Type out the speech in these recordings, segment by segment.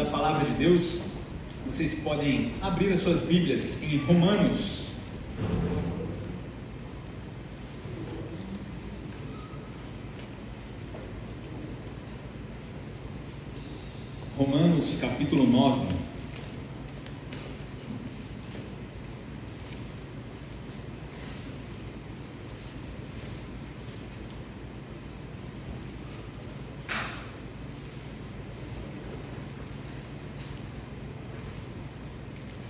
da palavra de Deus, vocês podem abrir as suas Bíblias em Romanos. Romanos capítulo 9.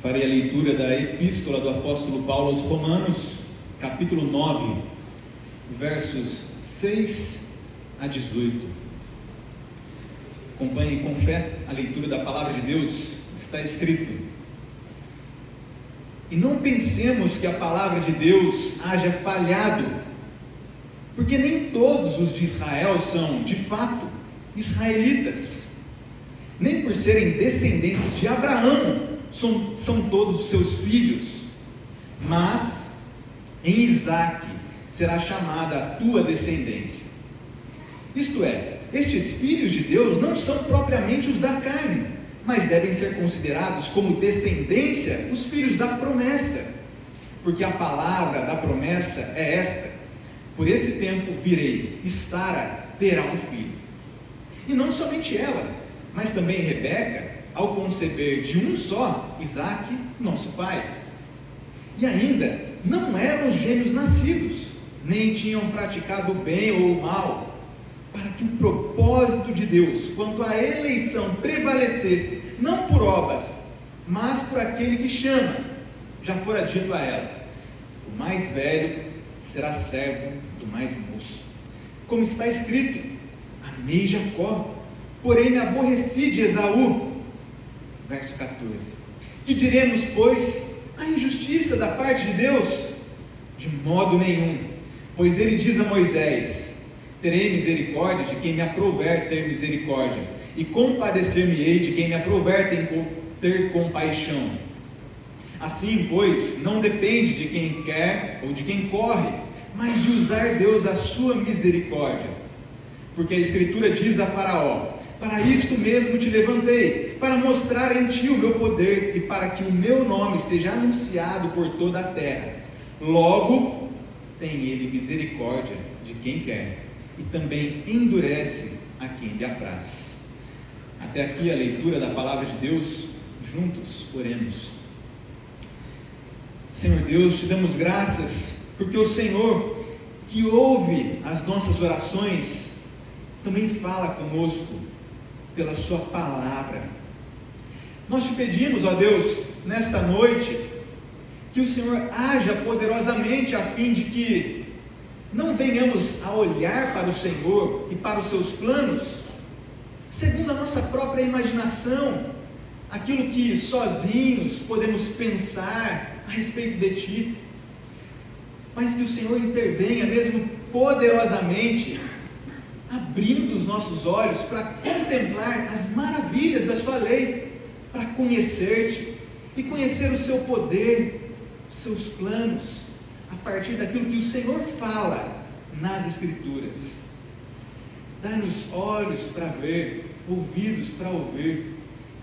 Farei a leitura da epístola do apóstolo Paulo aos Romanos, capítulo 9, versos 6 a 18. Acompanhe com fé a leitura da palavra de Deus. Está escrito: e não pensemos que a palavra de Deus haja falhado, porque nem todos os de Israel são, de fato, israelitas, nem por serem descendentes de Abraão são todos os seus filhos, mas em Isaque será chamada a tua descendência. Isto é, estes filhos de Deus não são propriamente os da carne, mas devem ser considerados como descendência os filhos da promessa, porque a palavra da promessa é esta: por esse tempo virei, e Sara terá um filho. E não somente ela, mas também Rebeca, ao conceber de um só, Isaque, nosso pai. E ainda não eram os gêmeos nascidos, nem tinham praticado o bem ou o mal, para que o propósito de Deus quanto à eleição prevalecesse, não por obras, mas por aquele que chama. Já fora dito a ela: o mais velho será servo do mais moço. Como está escrito: amei Jacó, porém me aborreci de Esaú. Verso 14: que diremos, pois, a injustiça da parte de Deus? De modo nenhum, pois ele diz a Moisés: terei misericórdia de quem me aprouver ter misericórdia, e compadecer-me-ei de quem me aprouver ter compaixão. Assim, pois, não depende de quem quer ou de quem corre, mas de usar Deus a sua misericórdia. Porque a Escritura diz a Faraó: para isto mesmo te levantei, para mostrar em ti o meu poder, e para que o meu nome seja anunciado por toda a terra. Logo, tem ele misericórdia de quem quer, e também endurece a quem lhe apraz. Até aqui a leitura da palavra de Deus. Juntos oremos. Senhor Deus, te damos graças, porque o Senhor, que ouve as nossas orações, também fala conosco pela sua palavra. Nós te pedimos, ó Deus, nesta noite, que o Senhor haja poderosamente, a fim de que não venhamos a olhar para o Senhor e para os seus planos segundo a nossa própria imaginação, aquilo que sozinhos podemos pensar a respeito de ti, mas que o Senhor intervenha mesmo poderosamente, abrindo os nossos olhos para contemplar as maravilhas da sua lei, para conhecer-te e conhecer o seu poder, os seus planos, a partir daquilo que o Senhor fala nas Escrituras. Dá-nos olhos para ver, ouvidos para ouvir,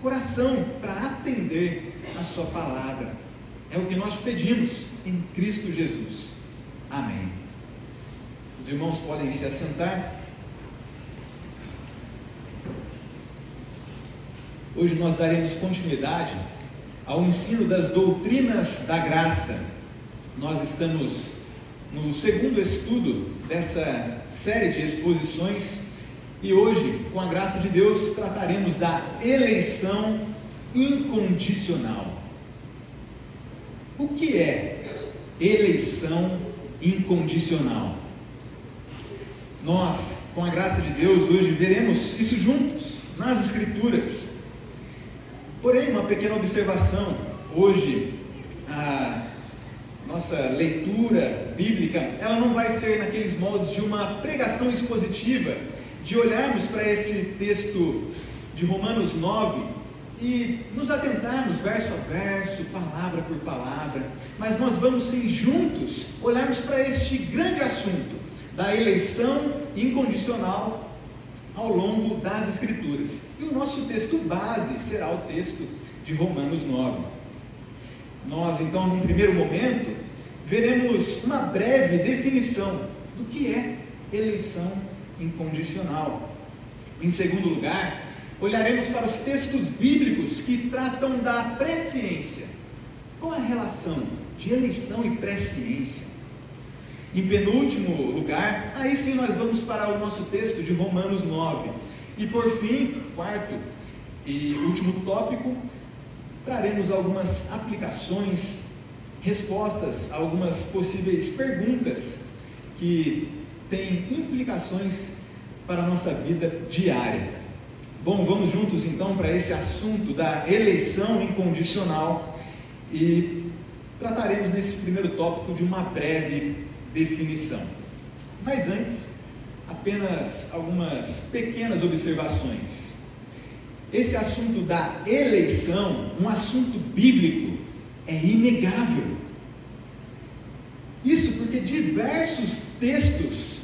coração para atender a sua palavra. É o que nós pedimos em Cristo Jesus. Amém. Os irmãos podem se assentar. Hoje nós daremos continuidade ao ensino das doutrinas da graça. Nós estamos no segundo estudo dessa série de exposições e hoje, com a graça de Deus, trataremos da eleição incondicional. O que é eleição incondicional? Nós, com a graça de Deus, hoje veremos isso juntos nas Escrituras. Porém, uma pequena observação: hoje a nossa leitura bíblica, ela não vai ser naqueles moldes de uma pregação expositiva, de olharmos para esse texto de Romanos 9 e nos atentarmos verso a verso, palavra por palavra, mas nós vamos sim juntos olharmos para este grande assunto da eleição incondicional ao longo das Escrituras. E o nosso texto base será o texto de Romanos 9. Nós, então, num primeiro momento, veremos uma breve definição do que é eleição incondicional. Em segundo lugar, olharemos para os textos bíblicos que tratam da presciência. Qual é a relação de eleição e presciência? Em penúltimo lugar, aí sim nós vamos para o nosso texto de Romanos 9. E por fim, quarto e último tópico, traremos algumas aplicações, respostas a algumas possíveis perguntas que têm implicações para a nossa vida diária. Bom, vamos juntos então para esse assunto da eleição incondicional e trataremos nesse primeiro tópico de uma breve definição. Mas antes, apenas algumas pequenas observações. Esse assunto da eleição, um assunto bíblico, é inegável. Isso porque diversos textos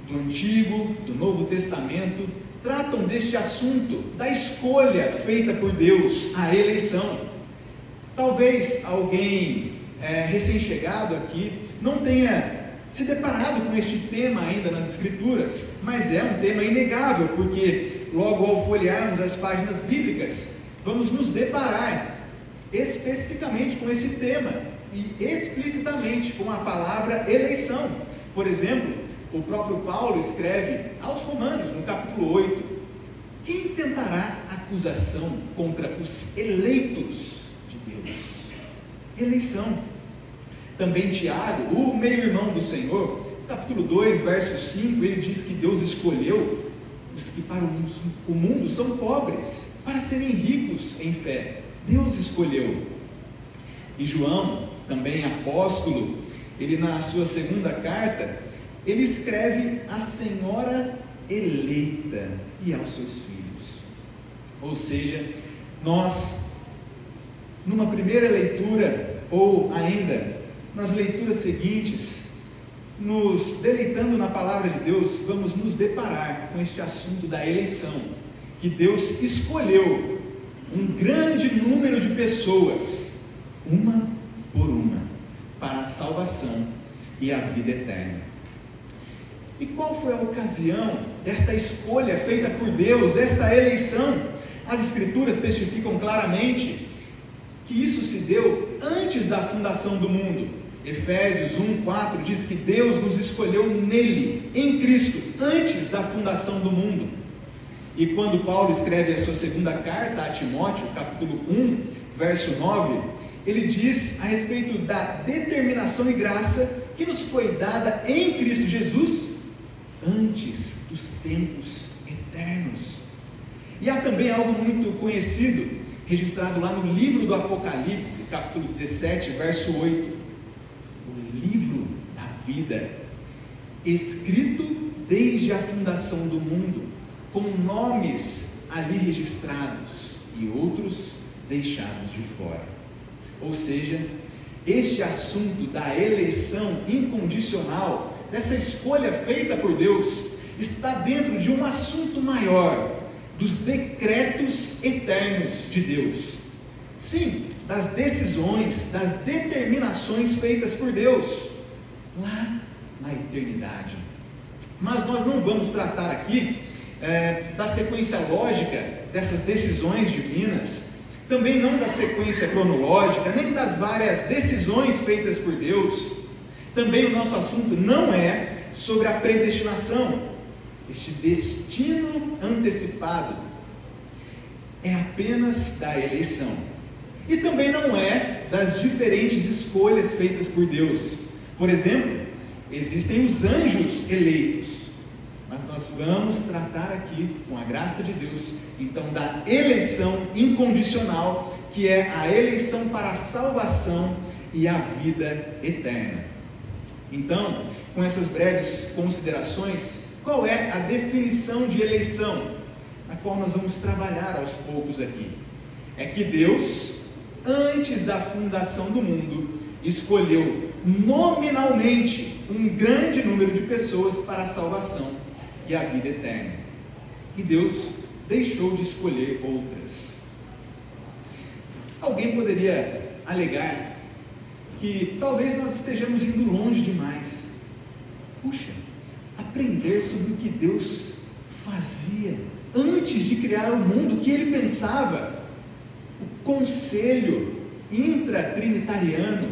do Antigo, do Novo Testamento, tratam deste assunto, da escolha feita por Deus, a eleição. Talvez alguém recém-chegado aqui não tenha se deparado com este tema ainda nas Escrituras, mas é um tema inegável, porque logo ao folhearmos as páginas bíblicas, vamos nos deparar especificamente com esse tema e explicitamente com a palavra eleição. Por exemplo, o próprio Paulo escreve aos Romanos, no capítulo 8, quem tentará acusação contra os eleitos de Deus? Eleição. Também Tiago, o meio-irmão do Senhor, capítulo 2, verso 5, ele diz que Deus escolheu os que para o mundo são pobres, para serem ricos em fé. Deus escolheu. E João, também apóstolo, ele na sua segunda carta, ele escreve a senhora eleita e aos seus filhos. Ou seja, nós, numa primeira leitura, ou ainda nas leituras seguintes, nos deleitando na palavra de Deus, vamos nos deparar com este assunto da eleição, que Deus escolheu um grande número de pessoas, uma por uma, para a salvação e a vida eterna. E qual foi a ocasião desta escolha feita por Deus, desta eleição? As Escrituras testificam claramente que isso se deu antes da fundação do mundo. Efésios 1:4 diz que Deus nos escolheu nele, em Cristo, antes da fundação do mundo. E quando Paulo escreve a sua segunda carta a Timóteo, capítulo 1, verso 9, ele diz a respeito da determinação e graça que nos foi dada em Cristo Jesus antes dos tempos eternos. E há também algo muito conhecido, registrado lá no livro do Apocalipse, capítulo 17, verso 8. O livro da vida, escrito desde a fundação do mundo, com nomes ali registrados e outros deixados de fora. Ou seja, este assunto da eleição incondicional, dessa escolha feita por Deus, está dentro de um assunto maior, dos decretos eternos de Deus. Sim, das decisões, das determinações feitas por Deus, lá na eternidade. Mas nós não vamos tratar aqui da sequência lógica dessas decisões divinas, também não da sequência cronológica, nem das várias decisões feitas por Deus. Também o nosso assunto não é sobre a predestinação, este destino antecipado, é apenas da eleição. E também não é das diferentes escolhas feitas por Deus. Por exemplo, existem os anjos eleitos, mas nós vamos tratar aqui, com a graça de Deus, então da eleição incondicional, que é a eleição para a salvação e a vida eterna. Então, com essas breves considerações, qual é a definição de eleição, na qual nós vamos trabalhar aos poucos aqui? É que Deus, antes da fundação do mundo, escolheu nominalmente um grande número de pessoas para a salvação e a vida eterna. e Deus deixou de escolher outras. Alguém poderia alegar que talvez nós estejamos indo longe demais. Puxa, aprender sobre o que Deus fazia antes de criar o mundo, o que Ele pensava, o conselho intratrinitariano.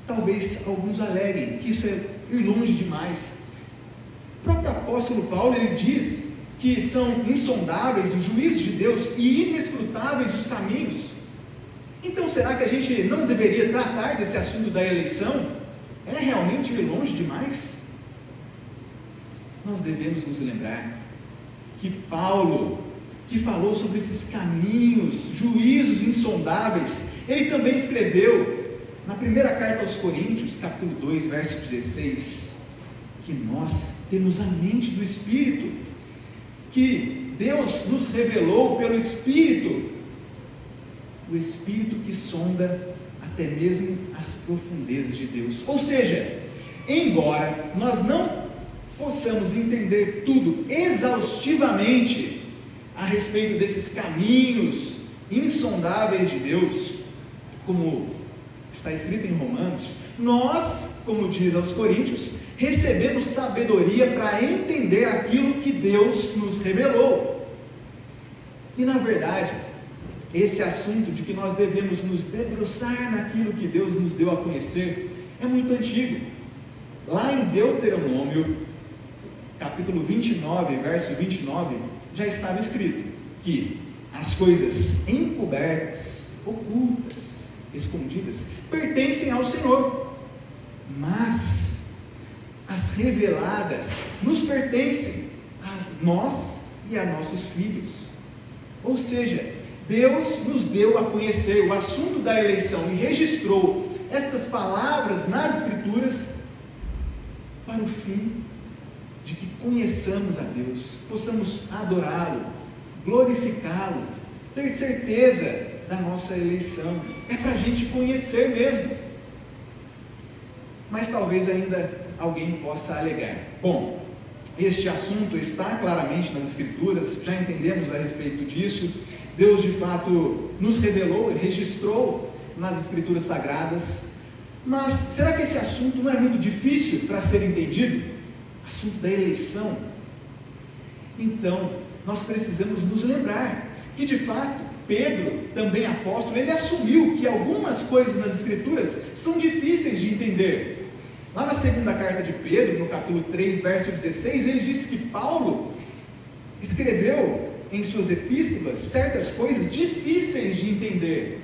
Talvez alguns aleguem que isso é ir longe demais. O próprio apóstolo Paulo, ele diz que são insondáveis os juízos de Deus e inescrutáveis os caminhos. Então, será que a gente não deveria tratar desse assunto da eleição? É realmente ir longe demais? Nós devemos nos lembrar que Paulo, que falou sobre esses caminhos, juízos insondáveis, ele também escreveu na primeira carta aos Coríntios, capítulo 2, verso 16, que nós temos a mente do Espírito, que Deus nos revelou pelo Espírito, o Espírito que sonda até mesmo as profundezas de Deus. Ou seja, embora nós não possamos entender tudo exaustivamente a respeito desses caminhos insondáveis de Deus, como está escrito em Romanos, nós, como diz aos Coríntios, recebemos sabedoria para entender aquilo que Deus nos revelou. E na verdade, esse assunto de que nós devemos nos debruçar naquilo que Deus nos deu a conhecer é muito antigo. Lá em Deuteronômio, capítulo 29, verso 29, já estava escrito que as coisas encobertas, ocultas, escondidas, pertencem ao Senhor, mas as reveladas nos pertencem a nós e a nossos filhos. Ou seja, Deus nos deu a conhecer o assunto da eleição e registrou estas palavras nas Escrituras para o fim de que conheçamos a Deus, possamos adorá-lo, glorificá-lo, ter certeza da nossa eleição. É para a gente conhecer mesmo. Mas talvez ainda alguém possa alegar: bom, este assunto está claramente nas Escrituras, já entendemos a respeito disso, Deus de fato nos revelou e registrou nas Escrituras Sagradas, mas será que esse assunto não é muito difícil para ser entendido? Assunto da eleição. Então, nós precisamos nos lembrar que de fato, Pedro, também apóstolo, ele assumiu que algumas coisas nas Escrituras são difíceis de entender. Lá na segunda carta de Pedro, no capítulo 3, verso 16, ele disse que Paulo escreveu em suas epístolas certas coisas difíceis de entender.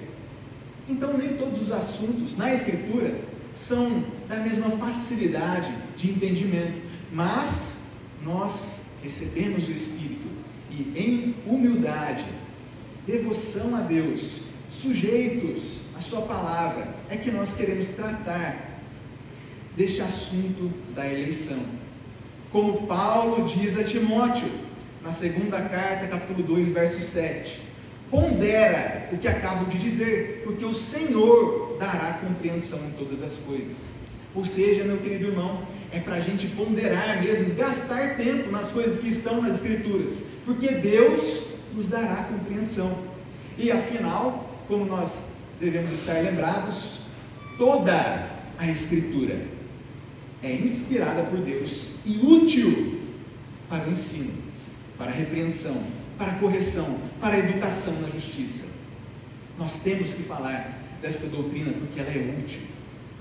Então, nem todos os assuntos na Escritura são da mesma facilidade de entendimento, mas nós recebemos o Espírito e em humildade, devoção a Deus, sujeitos à sua palavra, é que nós queremos tratar deste assunto da eleição. Como Paulo diz a Timóteo, na segunda carta, capítulo 2, verso 7, pondera o que acabo de dizer, porque o Senhor dará compreensão em todas as coisas. Ou seja, meu querido irmão, é para a gente ponderar mesmo, gastar tempo nas coisas que estão nas Escrituras, porque Deus nos dará compreensão. E afinal, como nós devemos estar lembrados, toda a Escritura é inspirada por Deus e útil para o ensino, para a repreensão, para a correção, para a educação na justiça. Nós temos que falar dessa doutrina porque ela é útil.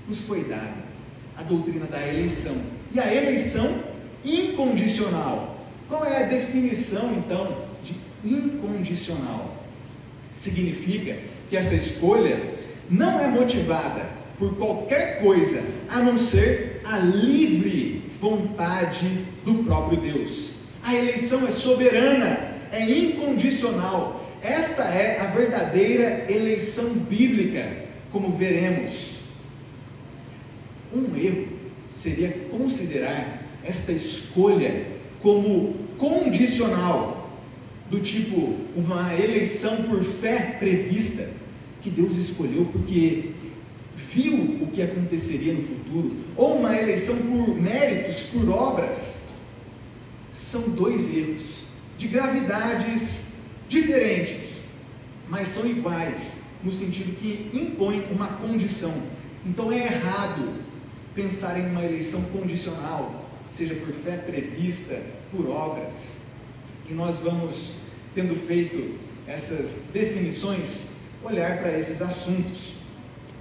Nos foi dada a doutrina da eleição, e a eleição incondicional. Qual é a definição então de incondicional? Significa que essa escolha não é motivada por qualquer coisa a não ser a livre vontade do próprio Deus. A eleição é soberana, é incondicional. Esta é a verdadeira eleição bíblica, como veremos. Um erro seria considerar esta escolha como condicional, do tipo uma eleição por fé prevista, que Deus escolheu porque viu o que aconteceria no futuro, ou uma eleição por méritos, por obras. são dois erros, de gravidades diferentes, mas são iguais, no sentido que impõem uma condição. Então é errado pensar em uma eleição condicional, seja por fé prevista, por obras. E nós vamos, tendo feito essas definições, olhar para esses assuntos.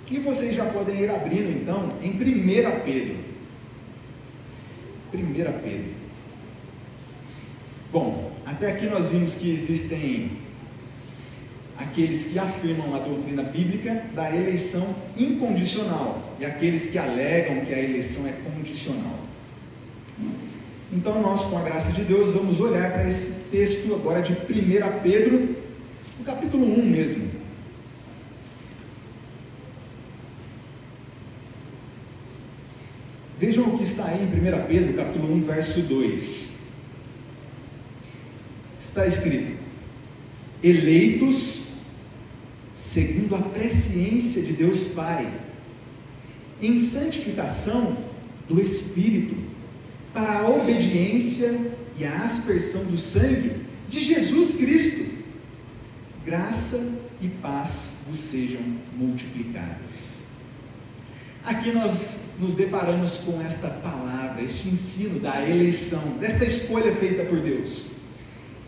E vocês já podem ir abrindo então em 1 Pedro. 1 Pedro. Bom, até aqui nós vimos que existem aqueles que afirmam a doutrina bíblica da eleição incondicional e aqueles que alegam que a eleição é condicional. Então nós, com a graça de Deus, vamos olhar para esse texto agora de 1 Pedro, no capítulo 1 mesmo. Vejam o que está aí em 1 Pedro, capítulo 1, verso 2. Está escrito: eleitos segundo a presciência de Deus Pai, em santificação do Espírito, para a obediência e a aspersão do sangue de Jesus Cristo. Graça e paz vos sejam multiplicadas. Aqui nós nos deparamos com esta palavra, este ensino da eleição, desta escolha feita por Deus.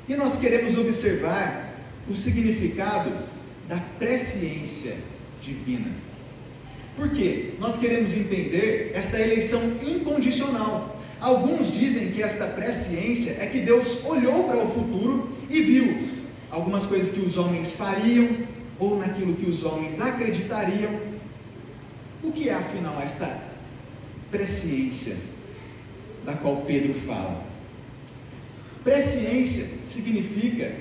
E nós queremos observar o significado da presciência divina. Por quê? Nós queremos entender esta eleição incondicional. Alguns dizem que esta presciência é que Deus olhou para o futuro e viu algumas coisas que os homens fariam, ou naquilo que os homens acreditariam. O que é afinal esta presciência da qual Pedro fala? Presciência significa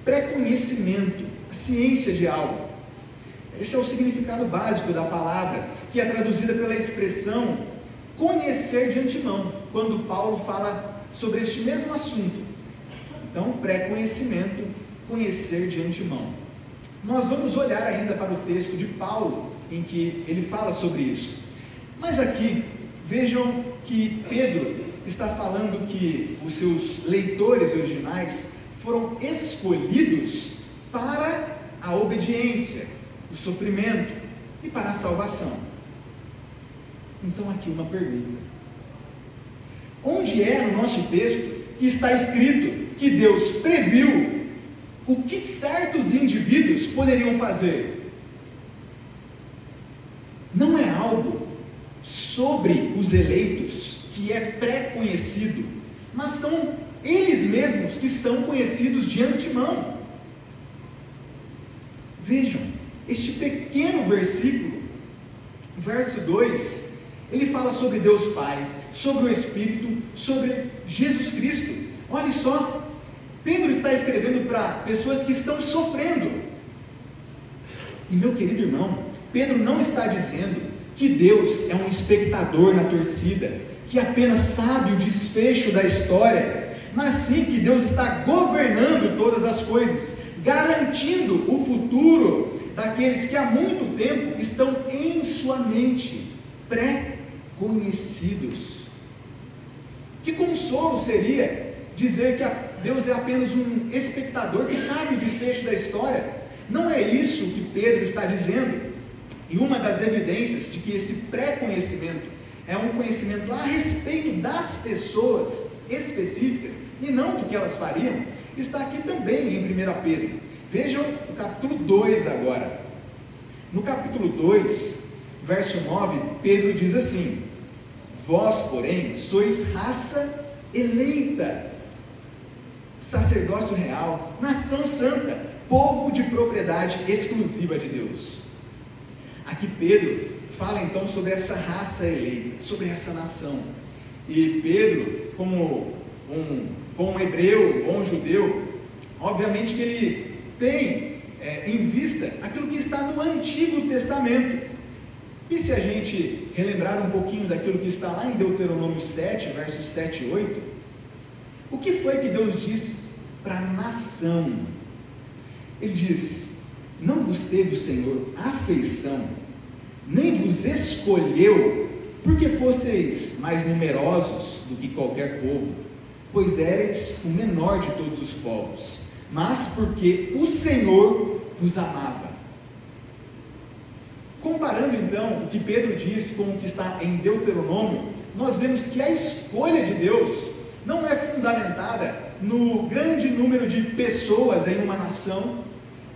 pré-conhecimento, ciência de algo. Esse é o significado básico da palavra, que é traduzida pela expressão conhecer de antemão, quando Paulo fala sobre este mesmo assunto. Então, pré-conhecimento, conhecer de antemão. Nós vamos olhar ainda para o texto de Paulo, em que ele fala sobre isso. Mas aqui, vejam que Pedro está falando que os seus leitores originais foram escolhidos para a obediência, o sofrimento e para a salvação. Então aqui uma pergunta: onde é no nosso texto que está escrito que Deus previu o que certos indivíduos poderiam fazer? Não é algo sobre os eleitos que é pré-conhecido, mas são eles mesmos que são conhecidos de antemão. Vejam, este pequeno versículo, verso 2, ele fala sobre Deus Pai, sobre o Espírito, sobre Jesus Cristo. Olha só, Pedro está escrevendo para pessoas que estão sofrendo. E meu querido irmão, Pedro não está dizendo que Deus é um espectador na torcida, que apenas sabe o desfecho da história, mas sim que Deus está governando todas as coisas, garantindo o futuro daqueles que há muito tempo estão em sua mente, pré-conhecidos. Que consolo seria dizer que Deus é apenas um espectador que sabe o desfecho da história? Não é isso que Pedro está dizendo. E uma das evidências de que esse pré-conhecimento é um conhecimento a respeito das pessoas específicas e não do que elas fariam, está aqui também em 1 Pedro. Vejam o capítulo 2 agora. No capítulo 2, verso 9, Pedro diz assim: vós, porém, sois raça eleita, sacerdócio real, nação santa, povo de propriedade exclusiva de Deus. Aqui Pedro fala então sobre essa raça eleita, sobre essa nação. E Pedro, como um bom hebreu, um bom judeu, obviamente que ele tem em vista aquilo que está no Antigo Testamento. E se a gente relembrar um pouquinho daquilo que está lá em Deuteronômio 7, versos 7 e 8, o que foi que Deus disse para a nação? Ele diz: não vos teve o Senhor afeição, nem vos escolheu, porque fosseis mais numerosos do que qualquer povo, pois éreis o menor de todos os povos, mas porque o Senhor vos amava. Comparando então o que Pedro diz com o que está em Deuteronômio, nós vemos que a escolha de Deus não é fundamentada no grande número de pessoas em uma nação,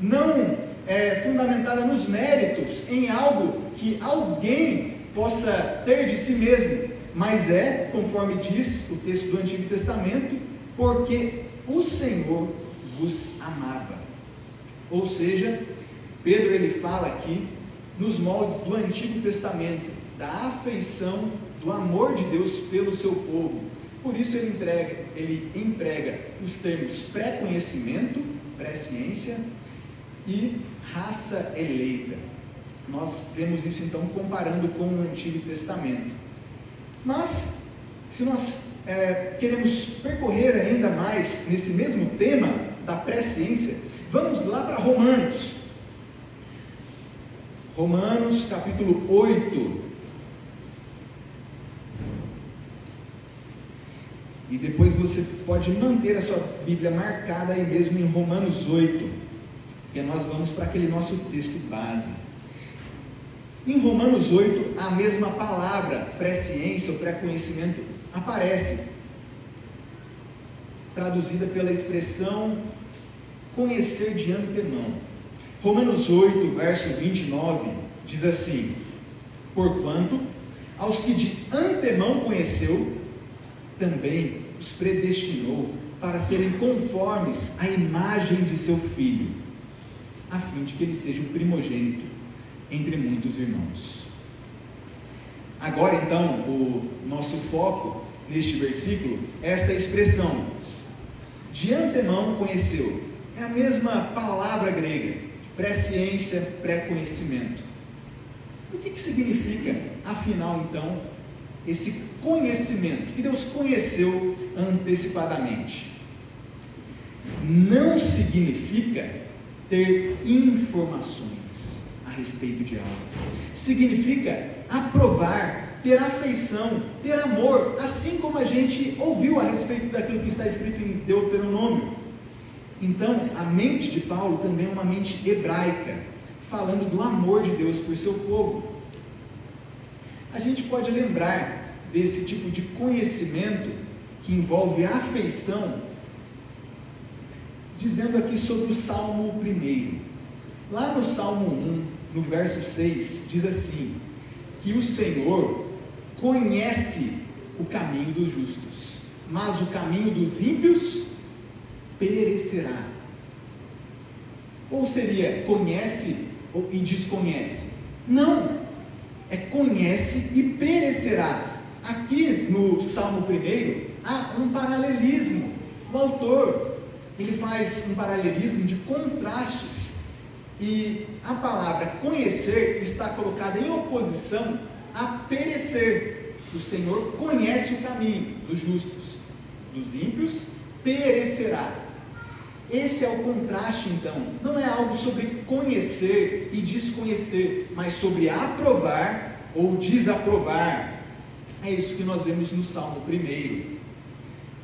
não é fundamentada nos méritos, em algo que alguém possa ter de si mesmo, mas é, conforme diz o texto do Antigo Testamento, porque o Senhor vos amava. Ou seja, Pedro ele fala aqui nos moldes do Antigo Testamento, da afeição, do amor de Deus pelo seu povo. Por isso ele emprega os termos pré-conhecimento, pré-ciência e raça eleita. Nós vemos isso então comparando com o Antigo Testamento. Mas, se nós queremos percorrer ainda mais nesse mesmo tema da pré-ciência, vamos lá para Romanos. Romanos capítulo 8. E depois você pode manter a sua Bíblia marcada aí mesmo em Romanos 8, porque nós vamos para aquele nosso texto base. Em Romanos 8, a mesma palavra, pré-ciência ou pré-conhecimento, aparece, traduzida pela expressão conhecer de antemão. Romanos 8, verso 29, diz assim: porquanto, aos que de antemão conheceu, também os predestinou para serem conformes à imagem de seu Filho, a fim de que ele seja o primogênito entre muitos irmãos. Agora então, o nosso foco neste versículo é esta expressão, de antemão conheceu. É a mesma palavra grega, pré-ciência, pré-conhecimento. O que significa, afinal então, esse conhecimento, que Deus conheceu antecipadamente? Não significa ter informações a respeito de algo. Significa aprovar, ter afeição, ter amor, assim como a gente ouviu a respeito daquilo que está escrito em Deuteronômio. Então, a mente de Paulo também é uma mente hebraica, falando do amor de Deus por seu povo. A gente pode lembrar desse tipo de conhecimento que envolve afeição, dizendo aqui sobre o Salmo 1. Lá no Salmo 1, no verso 6, diz assim, que o Senhor conhece o caminho dos justos, mas o caminho dos ímpios perecerá. Ou seria conhece e desconhece? Não, é conhece e perecerá. Aqui no Salmo 1 há um paralelismo. O autor ele faz um paralelismo de contrastes, e a palavra conhecer está colocada em oposição a perecer. O Senhor conhece o caminho dos justos, dos ímpios perecerá. Esse é o contraste então, não é algo sobre conhecer e desconhecer, mas sobre aprovar ou desaprovar. É isso que nós vemos no Salmo 1.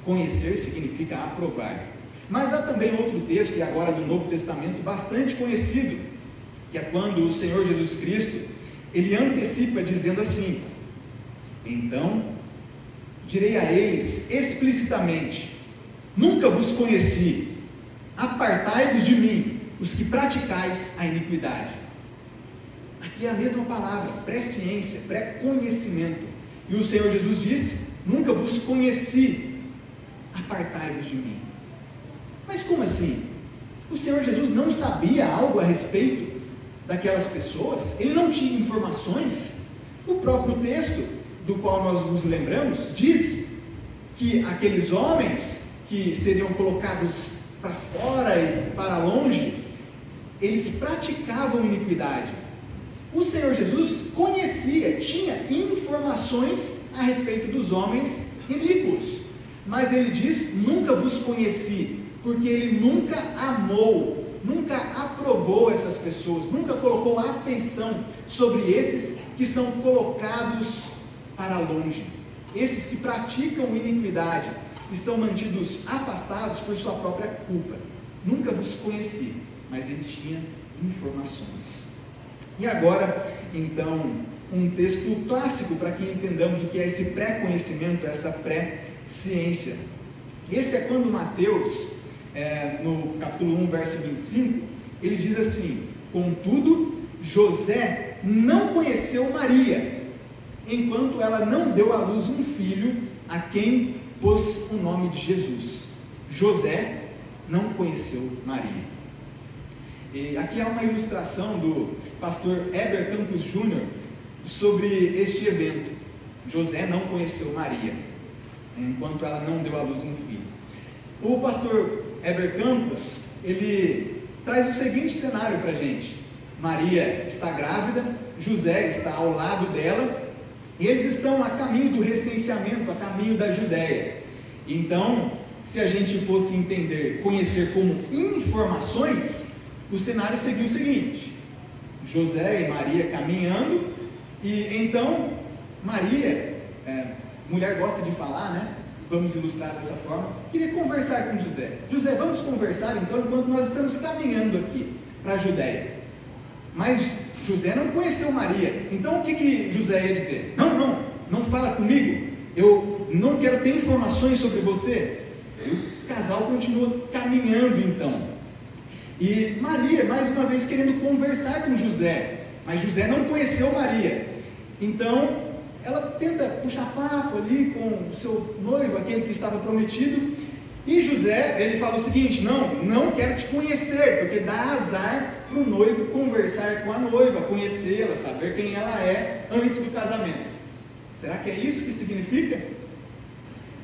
Conhecer significa aprovar. Mas há também outro texto, e agora do Novo Testamento, bastante conhecido, que é quando o Senhor Jesus Cristo, ele antecipa dizendo assim: então, direi a eles explicitamente, nunca vos conheci, apartai-vos de mim, os que praticais a iniquidade. Aqui é a mesma palavra, pré-ciência, pré-conhecimento. E o Senhor Jesus disse, nunca vos conheci, apartai-vos de mim. Mas como assim? O Senhor Jesus não sabia algo a respeito daquelas pessoas? Ele não tinha informações? O próprio texto, do qual nós nos lembramos, diz que aqueles homens que seriam colocados para fora e para longe, eles praticavam iniquidade. O Senhor Jesus conhecia, tinha informações a respeito dos homens iníquos, mas ele diz, nunca vos conheci, porque ele nunca amou, nunca aprovou essas pessoas, nunca colocou afeição sobre esses que são colocados para longe, esses que praticam iniquidade, e são mantidos afastados por sua própria culpa. Nunca vos conheci, mas ele tinha informações. E agora, então, um texto clássico para que entendamos o que é esse pré-conhecimento, essa pré-ciência. Esse é quando Mateus, no capítulo 1, verso 25, ele diz assim: contudo, José não conheceu Maria, enquanto ela não deu à luz um filho, a quem pôs o nome de Jesus. José não conheceu Maria. E aqui há uma ilustração do pastor Heber Campos Jr. sobre este evento. José não conheceu Maria, enquanto ela não deu à luz um filho. O pastor Heber Campos, ele traz o seguinte cenário para a gente: Maria está grávida, José está ao lado dela, e eles estão a caminho do recenseamento, a caminho da Judéia. Então, se a gente fosse entender, conhecer como informações, o cenário seria o seguinte: José e Maria caminhando, e então Maria, mulher gosta de falar, né? Vamos ilustrar dessa forma, queria conversar com José. José, vamos conversar então, enquanto nós estamos caminhando aqui para a Judéia. Mas José não conheceu Maria, então o que José ia dizer? Não fala comigo, eu não quero ter informações sobre você. E o casal continua caminhando então. E Maria, mais uma vez, querendo conversar com José, mas José não conheceu Maria. Então, ela tenta puxar papo ali com o seu noivo, aquele que estava prometido. E José, ele fala o seguinte: não quero te conhecer, porque dá azar para o noivo conversar com a noiva, conhecê-la, saber quem ela é antes do casamento. Será que é isso que significa?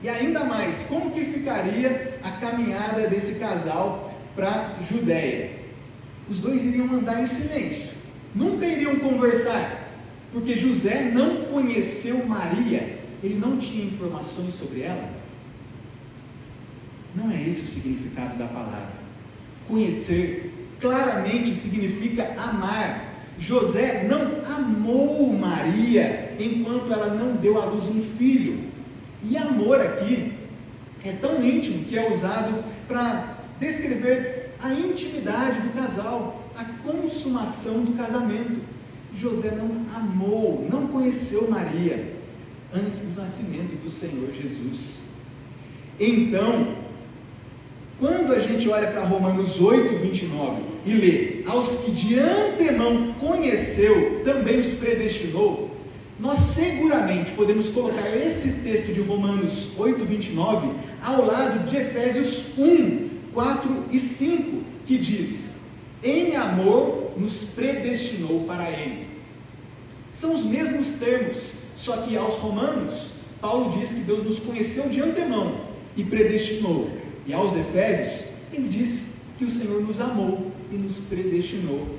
E ainda mais, como que ficaria a caminhada desse casal para a Judéia? Os dois iriam andar em silêncio, nunca iriam conversar, porque José não conheceu Maria, ele não tinha informações sobre ela. Não é esse o significado da palavra. Conhecer claramente significa amar. José não amou Maria enquanto ela não deu à luz um filho. E amor aqui é tão íntimo que é usado para descrever a intimidade do casal, a consumação do casamento. José não amou, não conheceu Maria antes do nascimento do Senhor Jesus. Então, quando a gente olha para Romanos 8, 29 e lê: aos que de antemão conheceu, também os predestinou, nós seguramente podemos colocar esse texto de Romanos 8, 29 ao lado de Efésios 1, 4 e 5, que diz: em amor nos predestinou para Ele. São os mesmos termos, só que aos Romanos, Paulo diz que Deus nos conheceu de antemão e predestinou, e aos Efésios, ele diz que o Senhor nos amou e nos predestinou.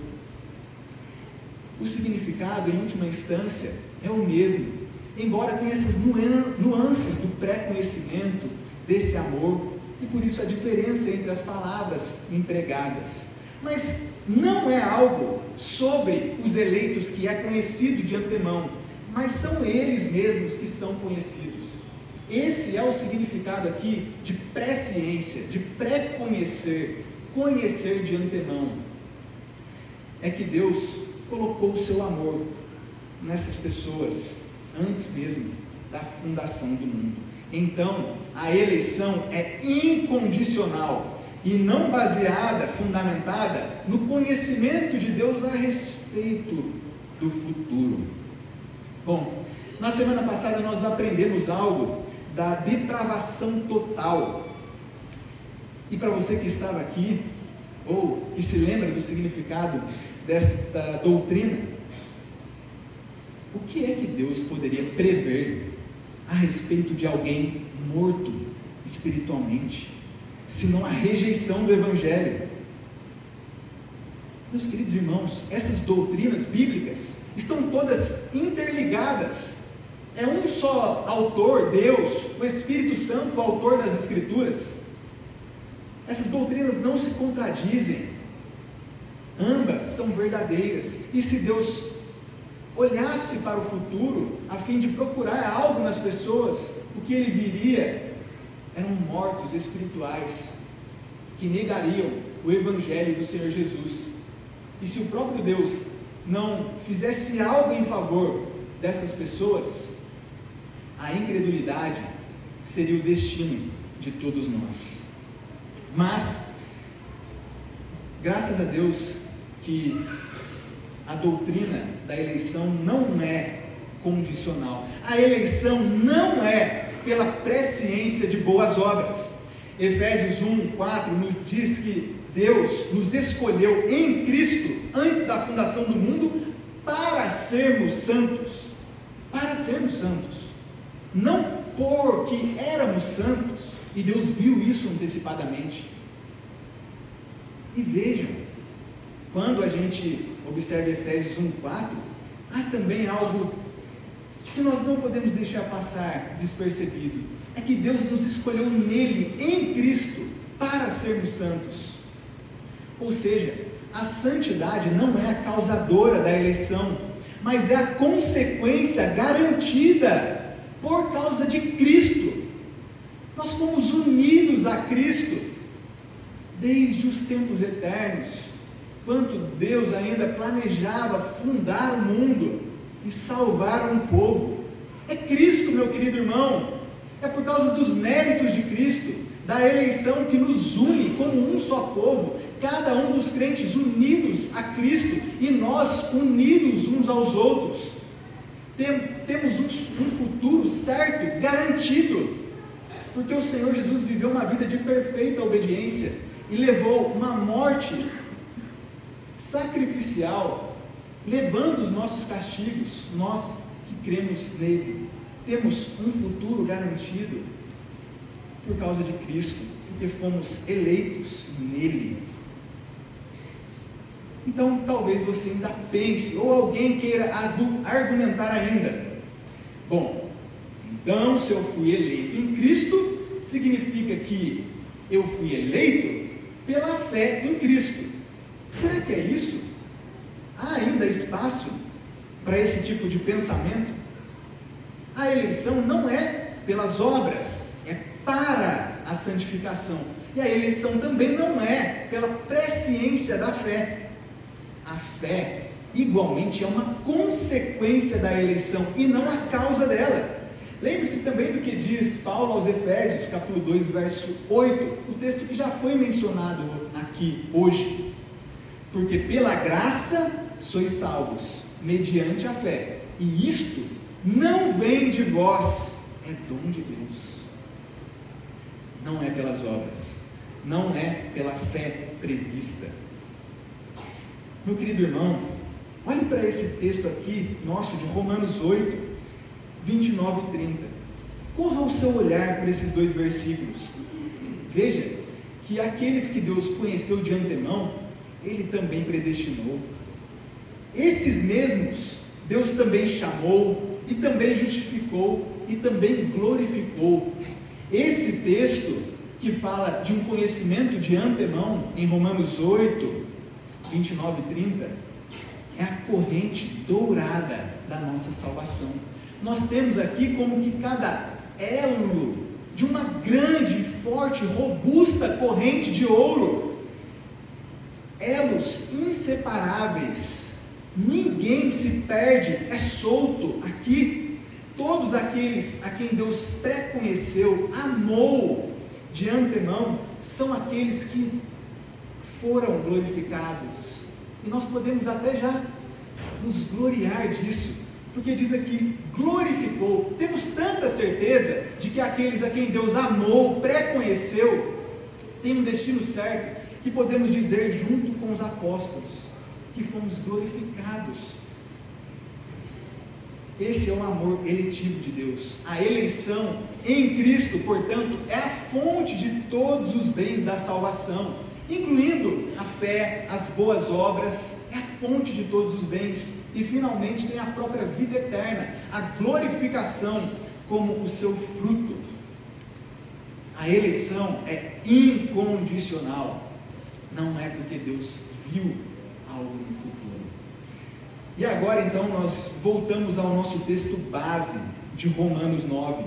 O significado, em última instância, é o mesmo, embora tenha essas nuances do pré-conhecimento, desse amor, e por isso a diferença entre as palavras empregadas. Mas não é algo sobre os eleitos que é conhecido de antemão, mas são eles mesmos que são conhecidos. Esse é o significado aqui de pré-ciência, de pré-conhecer, conhecer de antemão. É que Deus colocou o seu amor nessas pessoas antes mesmo da fundação do mundo. Então, a eleição é incondicional e não baseada, fundamentada no conhecimento de Deus a respeito do futuro. Bom, na semana passada nós aprendemos algo da depravação total. E para você que estava aqui, ou que se lembra do significado desta doutrina, o que é que Deus poderia prever a respeito de alguém morto espiritualmente, senão a rejeição do Evangelho? Meus queridos irmãos, essas doutrinas bíblicas estão todas interligadas. É um só autor, Deus, o Espírito Santo, o autor das Escrituras. Essas doutrinas não se contradizem, ambas são verdadeiras. E se Deus olhasse para o futuro, a fim de procurar algo nas pessoas, o que Ele viria eram mortos espirituais, que negariam o Evangelho do Senhor Jesus. E se o próprio Deus não fizesse algo em favor dessas pessoas, a incredulidade seria o destino de todos nós. Mas, graças a Deus, que a doutrina da eleição não é condicional. A eleição não é pela presciência de boas obras. Efésios 1:4 nos diz que Deus nos escolheu em Cristo antes da fundação do mundo para sermos santos. Para sermos santos. Não porque éramos santos, e Deus viu isso antecipadamente. E vejam, quando a gente observa Efésios 1:4, há também algo que nós não podemos deixar passar despercebido. É que Deus nos escolheu nele, em Cristo, para sermos santos. Ou seja, a santidade não é a causadora da eleição, mas é a consequência garantida por causa de Cristo. Nós fomos unidos a Cristo desde os tempos eternos, quando Deus ainda planejava fundar o mundo e salvar um povo. É Cristo, meu querido irmão, é por causa dos méritos de Cristo, da eleição, que nos une como um só povo, cada um dos crentes unidos a Cristo, e nós unidos uns aos outros. Temos um futuro certo, garantido, porque o Senhor Jesus viveu uma vida de perfeita obediência e levou uma morte sacrificial, levando os nossos castigos. Nós que cremos nele temos um futuro garantido por causa de Cristo, porque fomos eleitos nele. Então talvez você ainda pense, ou alguém queira argumentar ainda: bom, então se eu fui eleito em Cristo, significa que eu fui eleito pela fé em Cristo. Será que é isso? Há ainda espaço para esse tipo de pensamento? A eleição não é pelas obras, é para a santificação. E a eleição também não é pela presciência da fé. A fé, igualmente, é uma consequência da eleição e não a causa dela. Lembre-se também do que diz Paulo aos Efésios, capítulo 2, verso 8, o texto que já foi mencionado aqui hoje. Porque pela graça sois salvos, mediante a fé, e isto não vem de vós, é dom de Deus. Não é pelas obras, não é pela fé prevista. Meu querido irmão, olhe para esse texto aqui, nosso, de Romanos 8, 29 e 30. Corra o seu olhar por esses dois versículos. Veja que aqueles que Deus conheceu de antemão, Ele também predestinou. Esses mesmos, Deus também chamou, e também justificou, e também glorificou. Esse texto, que fala de um conhecimento de antemão, em Romanos 8, 29 e 30, é a corrente dourada da nossa salvação. Nós temos aqui como que cada elo de uma grande, forte, robusta corrente de ouro, elos inseparáveis. Ninguém se perde, é solto aqui. Todos aqueles a quem Deus pré-conheceu, amou de antemão, são aqueles que foram glorificados. E nós podemos até já nos gloriar disso, porque diz aqui, glorificou. Temos tanta certeza de que aqueles a quem Deus amou, pré-conheceu, têm um destino certo, que podemos dizer junto com os apóstolos, que fomos glorificados. Esse é o amor eletivo de Deus. A eleição em Cristo, portanto, é a fonte de todos os bens da salvação, incluindo a fé, as boas obras, é a fonte de todos os bens. E finalmente tem a própria vida eterna, a glorificação como o seu fruto. A eleição é incondicional, não é porque Deus viu algo no futuro. E agora então nós voltamos ao nosso texto base de Romanos 9.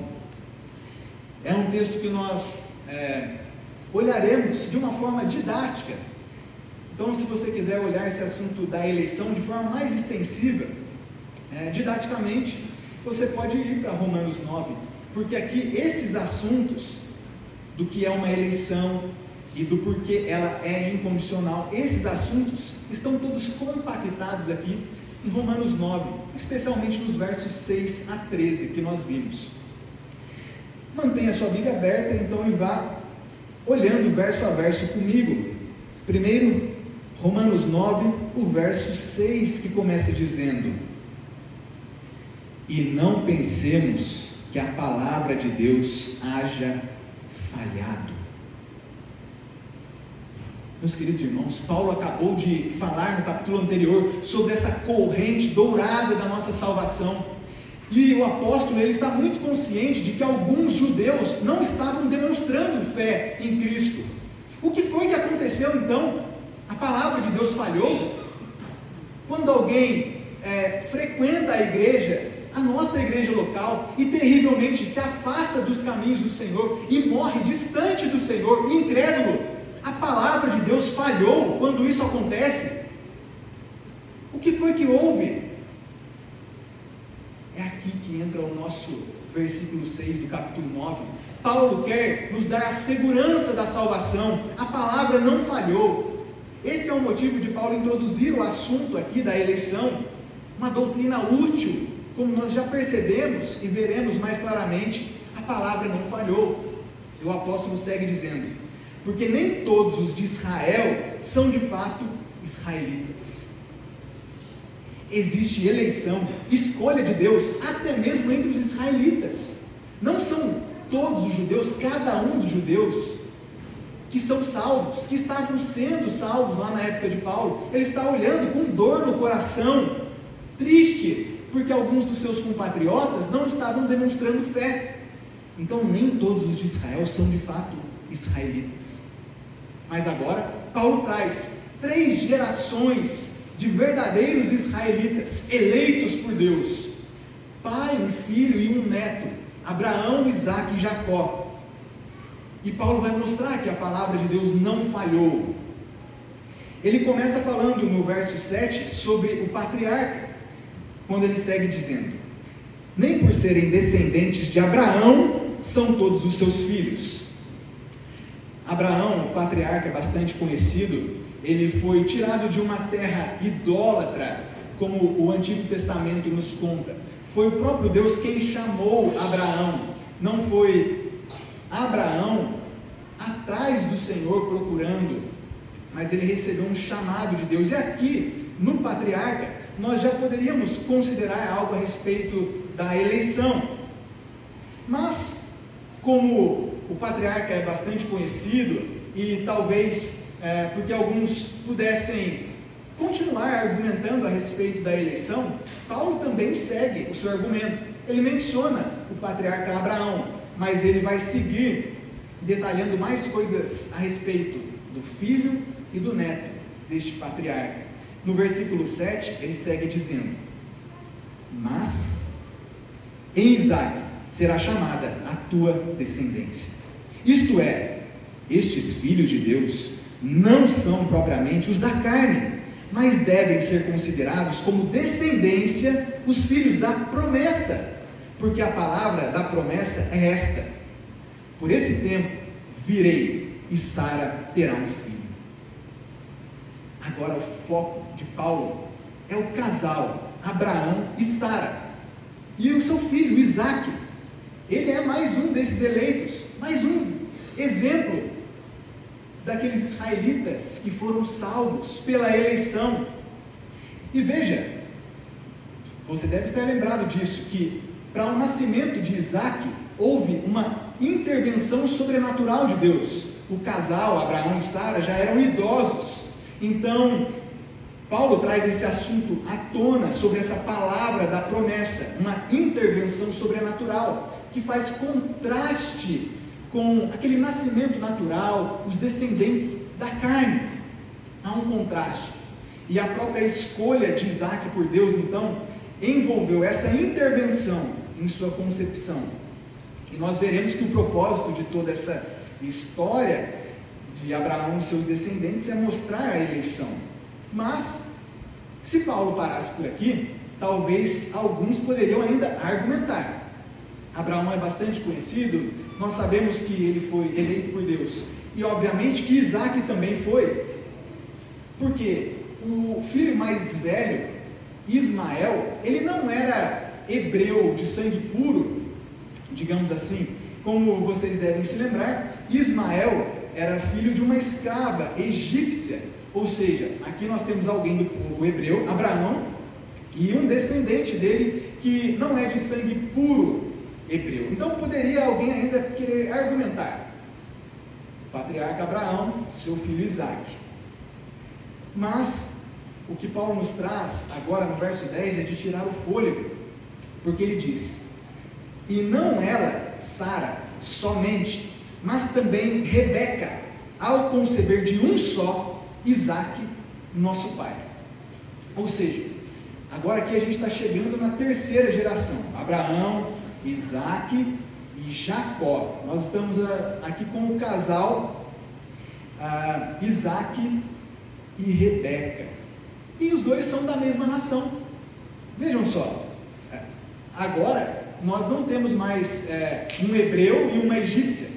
É um texto que nós olharemos de uma forma didática. Então, se você quiser olhar esse assunto da eleição de forma mais extensiva, didaticamente, você pode ir para Romanos 9, porque aqui esses assuntos do que é uma eleição e do porquê ela é incondicional, esses assuntos estão todos compactados aqui em Romanos 9, especialmente nos versos 6 a 13 que nós vimos. Mantenha sua Bíblia aberta então e vá olhando verso a verso comigo. Primeiro, Romanos 9, o verso 6, que começa dizendo: e não pensemos que a palavra de Deus haja falhado. Meus queridos irmãos, Paulo acabou de falar no capítulo anterior sobre essa corrente dourada da nossa salvação, e o apóstolo ele está muito consciente de que alguns judeus não estavam demonstrando fé em Cristo. O que foi que aconteceu então? A palavra de Deus falhou? Quando alguém frequenta a igreja, a nossa igreja local, e terrivelmente se afasta dos caminhos do Senhor e morre distante do Senhor, incrédulo, a palavra de Deus falhou quando isso acontece? O que foi que houve? É aqui que entra o nosso versículo 6 do capítulo 9. Paulo quer nos dar a segurança da salvação. A palavra não falhou. Esse é o motivo de Paulo introduzir o assunto aqui da eleição, uma doutrina útil. Como nós já percebemos e veremos mais claramente, a palavra não falhou. E o apóstolo segue dizendo: porque nem todos os de Israel são de fato israelitas. Existe eleição, escolha de Deus, até mesmo entre os israelitas. Não são todos os judeus, cada um dos judeus, que são salvos, que estavam sendo salvos lá na época de Paulo. Ele está olhando com dor no coração, triste, porque alguns dos seus compatriotas não estavam demonstrando fé. Então nem todos os de Israel são de fato israelitas. Mas agora Paulo traz 3 gerações de verdadeiros israelitas, eleitos por Deus, pai, um filho e um neto, Abraão, Isaque e Jacó. E Paulo vai mostrar que a palavra de Deus não falhou. Ele começa falando no verso 7 sobre o patriarca, quando ele segue dizendo: nem por serem descendentes de Abraão são todos os seus filhos. Abraão, o patriarca bastante conhecido, ele foi tirado de uma terra idólatra, como o Antigo Testamento nos conta. Foi o próprio Deus quem chamou Abraão, não foi Abraão atrás do Senhor procurando, mas ele recebeu um chamado de Deus. E aqui, no patriarca, nós já poderíamos considerar algo a respeito da eleição, mas como o patriarca é bastante conhecido, e talvez porque alguns pudessem continuar argumentando a respeito da eleição, Paulo também segue o seu argumento. Ele menciona o patriarca Abraão, mas ele vai seguir detalhando mais coisas a respeito do filho e do neto deste patriarca. No versículo 7, ele segue dizendo: mas em Isaque será chamada a tua descendência. Isto é, estes filhos de Deus não são propriamente os da carne, mas devem ser considerados como descendência os filhos da promessa, porque a palavra da promessa é esta: por esse tempo virei e Sara terá um filho. Agora o foco de Paulo é o casal Abraão e Sara, e o seu filho Isaque. Ele é mais um desses eleitos, mais um exemplo daqueles israelitas que foram salvos pela eleição. E veja, você deve estar lembrado disso, que para o nascimento de Isaque houve uma intervenção sobrenatural de Deus. O casal Abraão e Sara já eram idosos, então Paulo traz esse assunto à tona sobre essa palavra da promessa, uma intervenção sobrenatural que faz contraste com aquele nascimento natural, os descendentes da carne. Há um contraste, e a própria escolha de Isaque por Deus então envolveu essa intervenção em sua concepção. E nós veremos que o propósito de toda essa história de Abraão e seus descendentes é mostrar a eleição. Mas, se Paulo parasse por aqui, talvez alguns poderiam ainda argumentar. Abraão é bastante conhecido, nós sabemos que ele foi eleito por Deus, e obviamente que Isaac também foi, porque o filho mais velho, Ismael, ele não era hebreu de sangue puro, digamos assim. Como vocês devem se lembrar, Ismael era filho de uma escrava egípcia, ou seja, aqui nós temos alguém do povo hebreu, Abraão, e um descendente dele que não é de sangue puro hebreu. Então poderia alguém ainda querer argumentar, o patriarca Abraão, seu filho Isaac. Mas o que Paulo nos traz agora no verso 10 é de tirar o fôlego, porque ele diz: e não ela, Sara, somente, mas também Rebeca, ao conceber de um só, Isaque, nosso pai. Ou seja, agora aqui a gente está chegando na terceira geração, Abraão, Isaque e Jacó. Nós estamos aqui com o casal Isaque e Rebeca, e os dois são da mesma nação. Vejam só, agora nós não temos mais um hebreu e uma egípcia,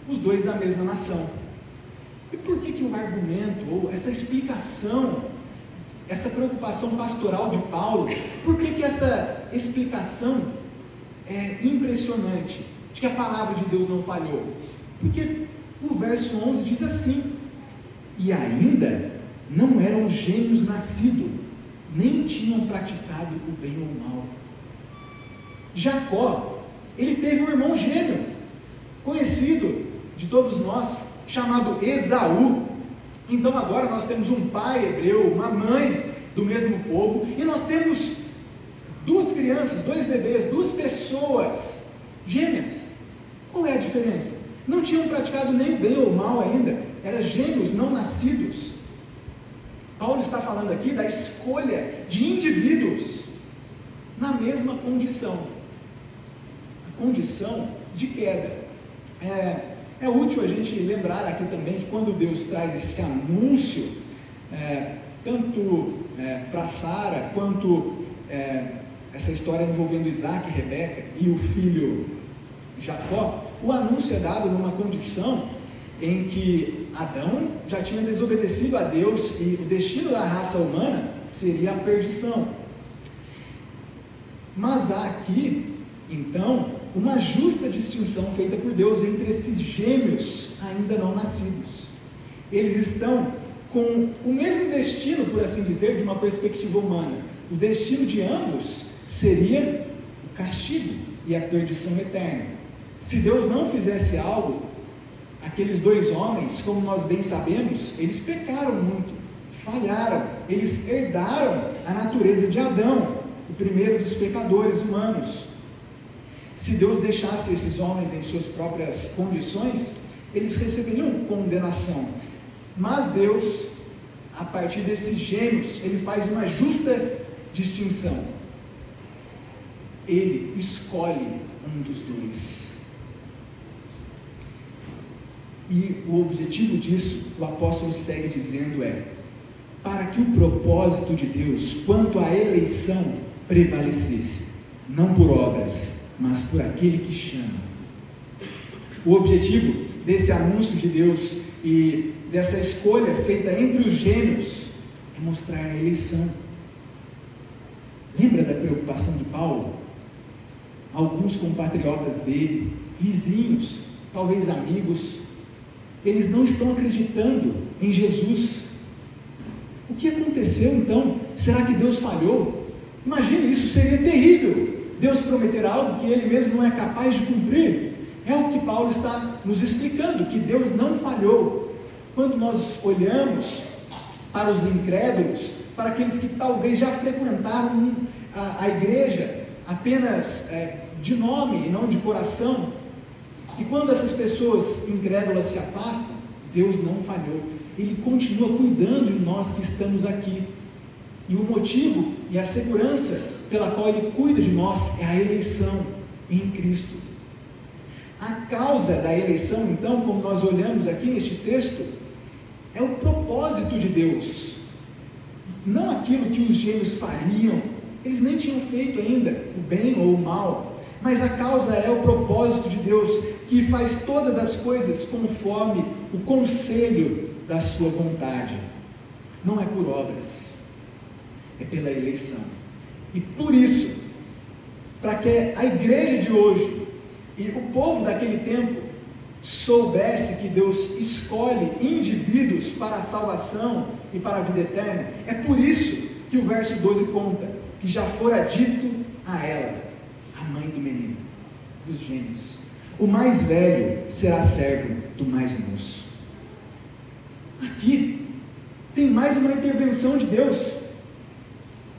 os dois da mesma nação. E por que o argumento, ou essa explicação, essa preocupação pastoral de Paulo, por que essa explicação é impressionante, de que a palavra de Deus não falhou? Porque o verso 11 diz assim: e ainda não eram gêmeos nascidos, nem tinham praticado o bem ou o mal. Jacó, ele teve um irmão gêmeo, conhecido de todos nós, chamado Esaú. Então agora nós temos um pai hebreu, uma mãe do mesmo povo, e nós temos duas crianças, dois bebês, duas pessoas gêmeas. Qual é a diferença? Não tinham praticado nem o bem ou o mal ainda, eram gêmeos não nascidos. Paulo está falando aqui da escolha de indivíduos na mesma condição, a condição de queda. É útil a gente lembrar aqui também que quando Deus traz esse anúncio, tanto para Sara, quanto essa história envolvendo Isaac e Rebeca e o filho Jacó, o anúncio é dado numa condição em que Adão já tinha desobedecido a Deus e o destino da raça humana seria a perdição. Mas há aqui, então, uma justa distinção feita por Deus entre esses gêmeos ainda não nascidos. Eles estão com o mesmo destino, por assim dizer, de uma perspectiva humana. O destino de ambos seria o castigo e a perdição eterna. Se Deus não fizesse algo, aqueles dois homens, como nós bem sabemos, eles pecaram muito, falharam, eles herdaram a natureza de Adão, o primeiro dos pecadores humanos. Se Deus deixasse esses homens em suas próprias condições, eles receberiam condenação. Mas Deus, a partir desses gêmeos, Ele faz uma justa distinção. Ele escolhe um dos dois. E o objetivo disso, o apóstolo segue dizendo, para que o propósito de Deus quanto à eleição prevalecesse, não por obras, mas por aquele que chama. O objetivo desse anúncio de Deus e dessa escolha feita entre os gêmeos é mostrar a eleição. Lembra da preocupação de Paulo? Alguns compatriotas dele, vizinhos, talvez amigos, eles não estão acreditando em Jesus. O que aconteceu então? Será que Deus falhou? Imagine, isso seria terrível. Deus prometer algo que Ele mesmo não é capaz de cumprir. É o que Paulo está nos explicando, que Deus não falhou. Quando nós olhamos para os incrédulos, para aqueles que talvez já frequentaram a igreja apenas de nome e não de coração, e quando essas pessoas incrédulas se afastam, Deus não falhou. Ele continua cuidando de nós que estamos aqui. E o motivo e a segurança pela qual Ele cuida de nós é a eleição em Cristo. A causa da eleição, então, como nós olhamos aqui neste texto, é o propósito de Deus, não aquilo que os gêmeos fariam. Eles nem tinham feito ainda o bem ou o mal, mas a causa é o propósito de Deus, que faz todas as coisas conforme o conselho da sua vontade. Não é por obras, é pela eleição. E por isso, para que a igreja de hoje e o povo daquele tempo soubesse que Deus escolhe indivíduos para a salvação e para a vida eterna, é por isso que o verso 12 conta que já fora dito a ela, a mãe do menino, dos gêmeos: o mais velho será servo do mais moço. Aqui tem mais uma intervenção de Deus.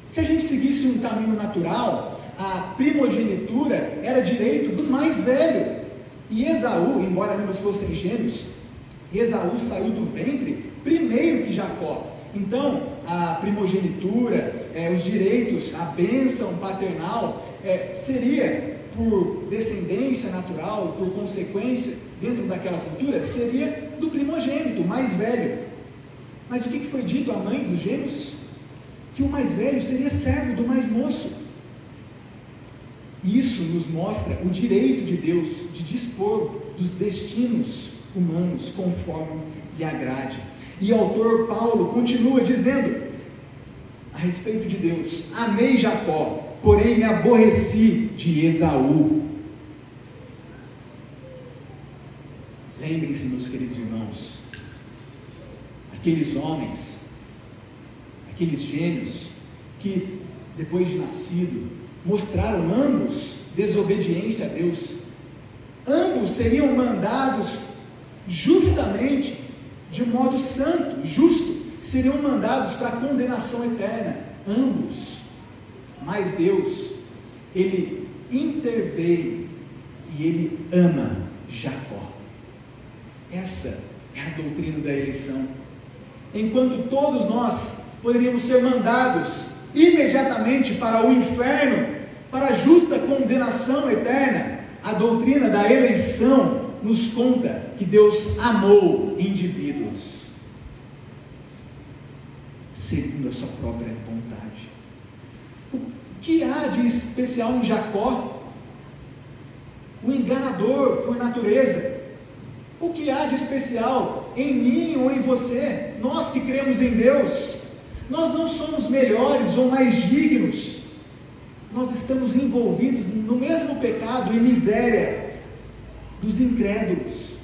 Se a gente seguisse um caminho natural, a primogenitura era direito do mais velho. E Esaú, embora ambos fossem gêmeos, Esaú saiu do ventre primeiro que Jacó. Então, a primogenitura, os direitos, a bênção paternal, seria por descendência natural, por consequência, dentro daquela cultura, seria do primogênito, mais velho. Mas o que foi dito à mãe dos gêmeos? Que o mais velho seria servo do mais moço. Isso nos mostra o direito de Deus de dispor dos destinos humanos conforme lhe agrade. E o autor Paulo continua dizendo a respeito de Deus: amei Jacó, porém me aborreci de Esaú. Lembrem-se, meus queridos irmãos, aqueles homens, aqueles gêmeos que depois de nascido mostraram ambos desobediência a Deus. Ambos seriam mandados justamente de um modo santo, justo, seriam mandados para a condenação eterna, ambos. Mas Deus, Ele interveio e Ele ama Jacó. Essa é a doutrina da eleição. Enquanto todos nós poderíamos ser mandados imediatamente para o inferno, para a justa condenação eterna, a doutrina da eleição nos conta que Deus amou indivíduos segundo a sua própria vontade. O que há de especial em Jacó, o enganador por natureza? O que há de especial em mim ou em você, nós que cremos em Deus? Nós não somos melhores ou mais dignos, nós estamos envolvidos no mesmo pecado e miséria dos incrédulos.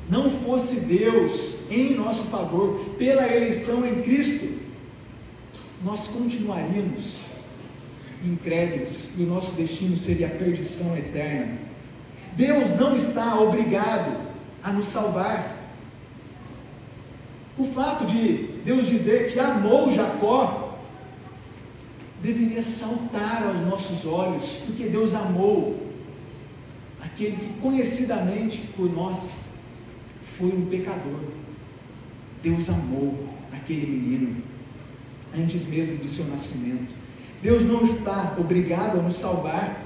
Não fosse Deus em nosso favor, pela eleição em Cristo, nós continuaríamos incrédulos e o nosso destino seria a perdição eterna. Deus não está obrigado a nos salvar. O fato de Deus dizer que amou Jacó deveria saltar aos nossos olhos, porque Deus amou aquele que conhecidamente por nós foi um pecador. Deus amou aquele menino antes mesmo do seu nascimento. Deus não está obrigado a nos salvar.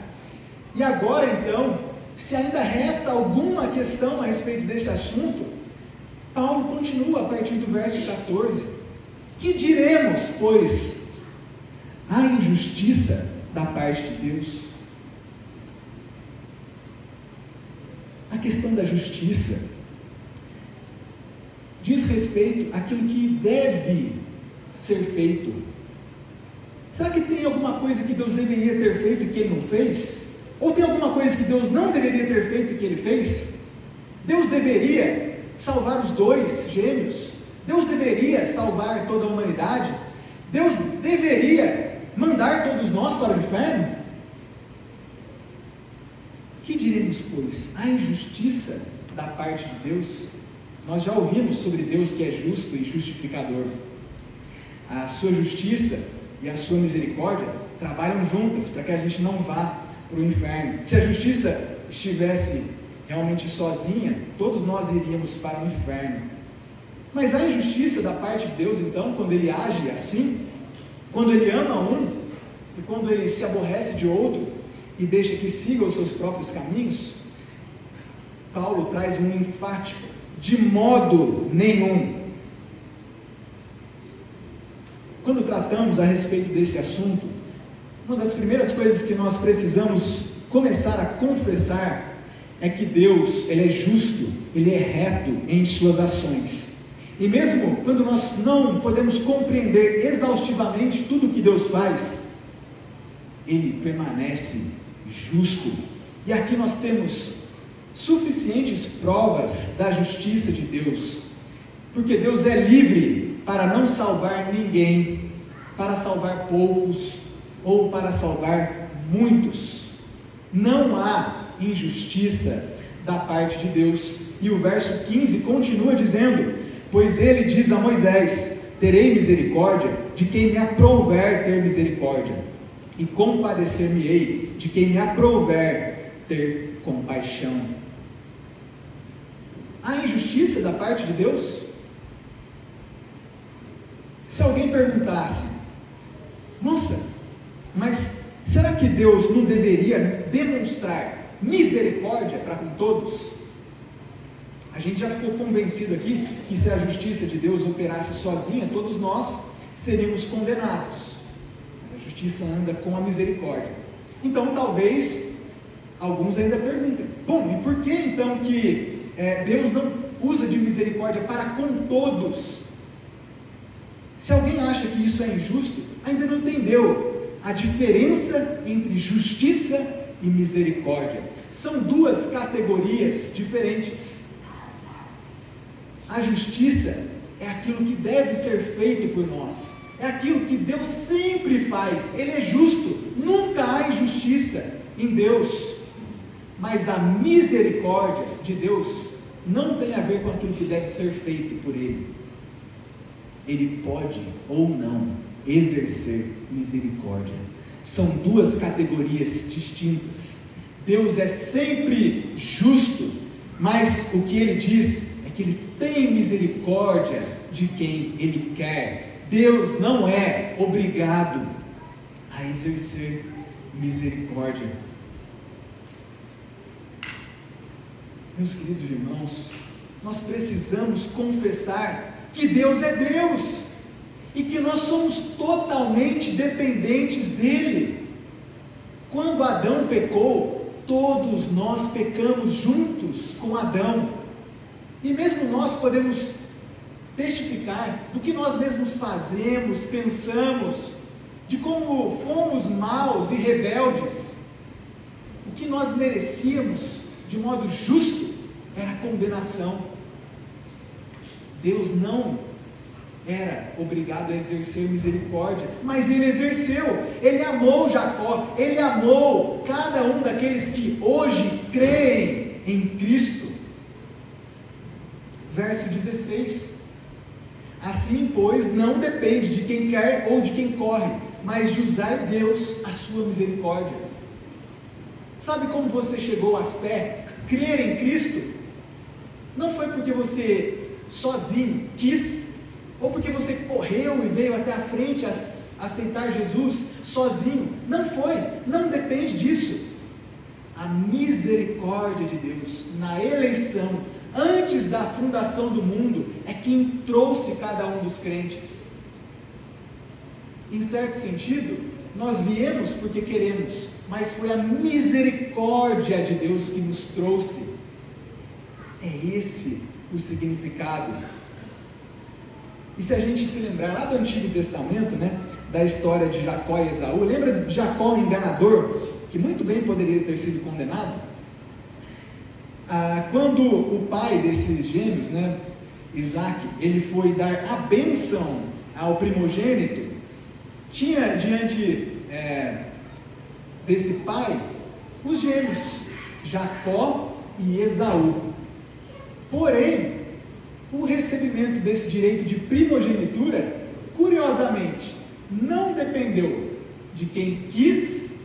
E agora então, se ainda resta alguma questão a respeito desse assunto, Paulo continua a partir do verso 14: que diremos, pois? Há injustiça da parte de Deus? A questão da justiça diz respeito àquilo que deve ser feito. Será que tem alguma coisa que Deus deveria ter feito e que Ele não fez? Ou tem alguma coisa que Deus não deveria ter feito e que Ele fez? Deus deveria salvar os dois gêmeos? Deus deveria salvar toda a humanidade? Deus deveria mandar todos nós para o inferno? Que diremos, pois? A injustiça da parte de Deus? Nós já ouvimos sobre Deus que é justo e justificador. A sua justiça e a sua misericórdia trabalham juntas para que a gente não vá para o inferno. Se a justiça estivesse realmente sozinha, todos nós iríamos para o inferno. Mas a injustiça da parte de Deus, então, quando Ele age assim, quando Ele ama um, e quando Ele se aborrece de outro, e deixa que siga os seus próprios caminhos, Paulo traz um enfático: de modo nenhum. Quando tratamos a respeito desse assunto, uma das primeiras coisas que nós precisamos começar a confessar é que Deus, Ele é justo, Ele é reto em suas ações. E mesmo quando nós não podemos compreender exaustivamente tudo o que Deus faz, Ele permanece justo. E aqui nós temos suficientes provas da justiça de Deus, porque Deus é livre para não salvar ninguém, para salvar poucos ou para salvar muitos. Não há injustiça da parte de Deus. E o verso 15 continua dizendo: pois ele diz a Moisés: terei misericórdia de quem me aprouver ter misericórdia, e compadecer-me-ei de quem me aprouver ter compaixão. Há injustiça da parte de Deus? Se alguém perguntasse: nossa, mas será que Deus não deveria demonstrar misericórdia para com todos? A gente já ficou convencido aqui que se a justiça de Deus operasse sozinha, todos nós seríamos condenados. Mas a justiça anda com a misericórdia. Então talvez alguns ainda perguntem: bom, e por que então que Deus não usa de misericórdia para com todos? Se alguém acha que isso é injusto, ainda não entendeu a diferença entre justiça e misericórdia. São duas categorias diferentes. A justiça é aquilo que deve ser feito por nós, é aquilo que Deus sempre faz. Ele é justo, nunca há injustiça em Deus. Mas a misericórdia de Deus não tem a ver com aquilo que deve ser feito por Ele. Ele pode ou não exercer misericórdia. São duas categorias distintas. Deus é sempre justo, mas o que Ele diz é que Ele tem misericórdia de quem Ele quer. Deus não é obrigado a exercer misericórdia. Meus queridos irmãos, nós precisamos confessar que Deus é Deus e que nós somos totalmente dependentes dEle. Quando Adão pecou, todos nós pecamos juntos com Adão, e mesmo nós podemos testificar do que nós mesmos fazemos, pensamos, de como fomos maus e rebeldes. O que nós merecíamos de modo justo era a condenação. Deus não era obrigado a exercer misericórdia, mas Ele exerceu. Ele amou Jacó, Ele amou cada um daqueles que hoje creem em Cristo. Verso 16: assim, pois, não depende de quem quer ou de quem corre, mas de usar Deus a sua misericórdia. Sabe como você chegou à fé, crer em Cristo? Não foi porque você sozinho quis, ou porque você correu e veio até a frente a aceitar Jesus sozinho. Não foi, não depende disso. A misericórdia de Deus na eleição, antes da fundação do mundo, é quem trouxe cada um dos crentes. Em certo sentido, nós viemos porque queremos, mas foi a misericórdia de Deus que nos trouxe. É esse o significado. E se a gente se lembrar lá do Antigo Testamento, da história de Jacó e Esaú, lembra de Jacó, o enganador, que muito bem poderia ter sido condenado? Quando o pai desses gêmeos, Isaac, ele foi dar a bênção ao primogênito, tinha diante desse pai os gêmeos, Jacó e Esaú. Porém, o recebimento desse direito de primogenitura, curiosamente, não dependeu de quem quis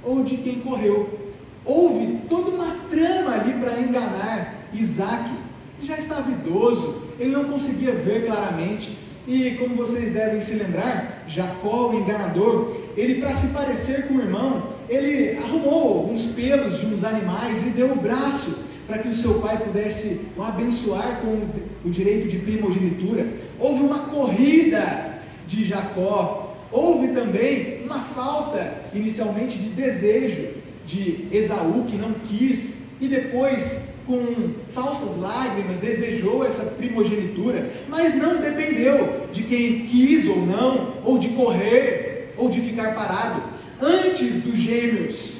ou de quem correu. Houve toda uma trama ali para enganar Isaac. Ele já estava idoso, ele não conseguia ver claramente. E como vocês devem se lembrar, Jacó, o enganador, ele, para se parecer com o irmão, ele arrumou uns pelos de uns animais e deu o braço para que o seu pai pudesse o abençoar com o direito de primogenitura. Houve uma corrida de Jacó, houve também uma falta inicialmente de desejo de Esaú, que não quis, e depois com falsas lágrimas desejou essa primogenitura, mas não dependeu de quem quis ou não, ou de correr, ou de ficar parado. Antes dos gêmeos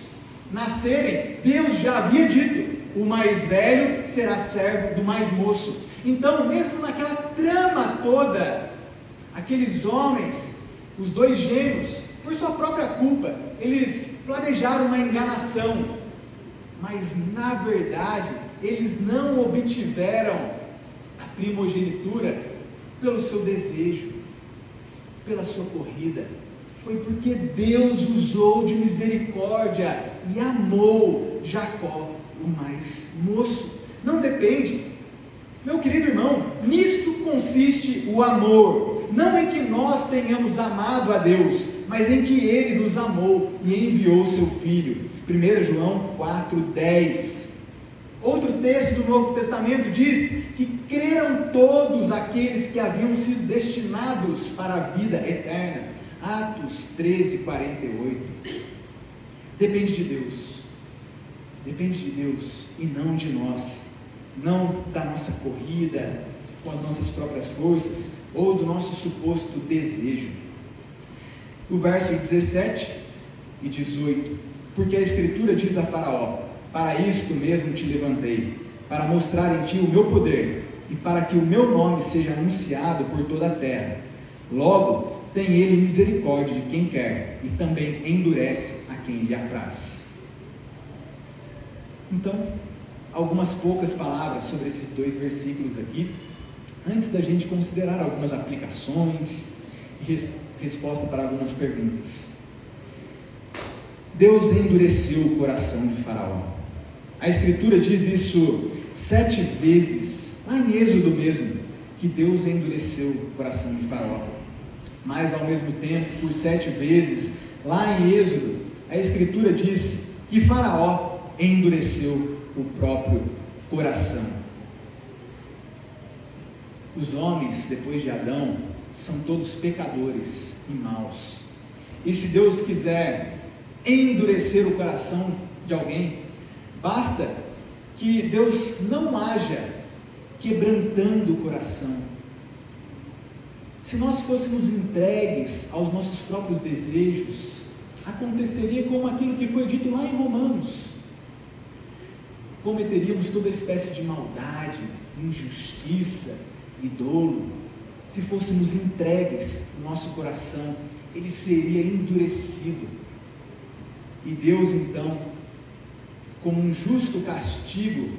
nascerem, Deus já havia dito: o mais velho será servo do mais moço. Então, mesmo naquela trama toda, aqueles homens, os dois gêmeos, por sua própria culpa, eles planejaram uma enganação, mas na verdade eles não obtiveram a primogenitura pelo seu desejo, pela sua corrida. Foi porque Deus usou de misericórdia e amou Jacó, o mais moço. Não depende, meu querido irmão, nisto consiste o amor, não em que nós tenhamos amado a Deus, mas em que Ele nos amou e enviou o seu Filho. 1 João 4,10. Outro texto do Novo Testamento diz que creram todos aqueles que haviam sido destinados para a vida eterna. Atos 13:48. Depende de Deus. Depende de Deus e não de nós. Não da nossa corrida com as nossas próprias forças ou do nosso suposto desejo. O verso 17 e 18. Porque a Escritura diz a Faraó: para isto mesmo te levantei, para mostrar em ti o meu poder, e para que o meu nome seja anunciado por toda a terra. Logo, tem ele misericórdia de quem quer, e também endurece a quem lhe apraz. Então, algumas poucas palavras sobre esses dois versículos aqui, antes da gente considerar algumas aplicações e resposta para algumas perguntas. Deus endureceu o coração de Faraó. A Escritura diz isso 7 vezes, lá em Êxodo mesmo, que Deus endureceu o coração de Faraó. Mas ao mesmo tempo, por 7 vezes, lá em Êxodo, a Escritura diz que Faraó endureceu o próprio coração. Os homens, depois de Adão, são todos pecadores e maus. E se Deus quiser endurecer o coração de alguém, basta que Deus não haja quebrantando o coração. Se nós fôssemos entregues aos nossos próprios desejos, aconteceria como aquilo que foi dito lá em Romanos: cometeríamos toda espécie de maldade, injustiça e dolo. Se fôssemos entregues no nosso coração, ele seria endurecido. E Deus então, como um justo castigo,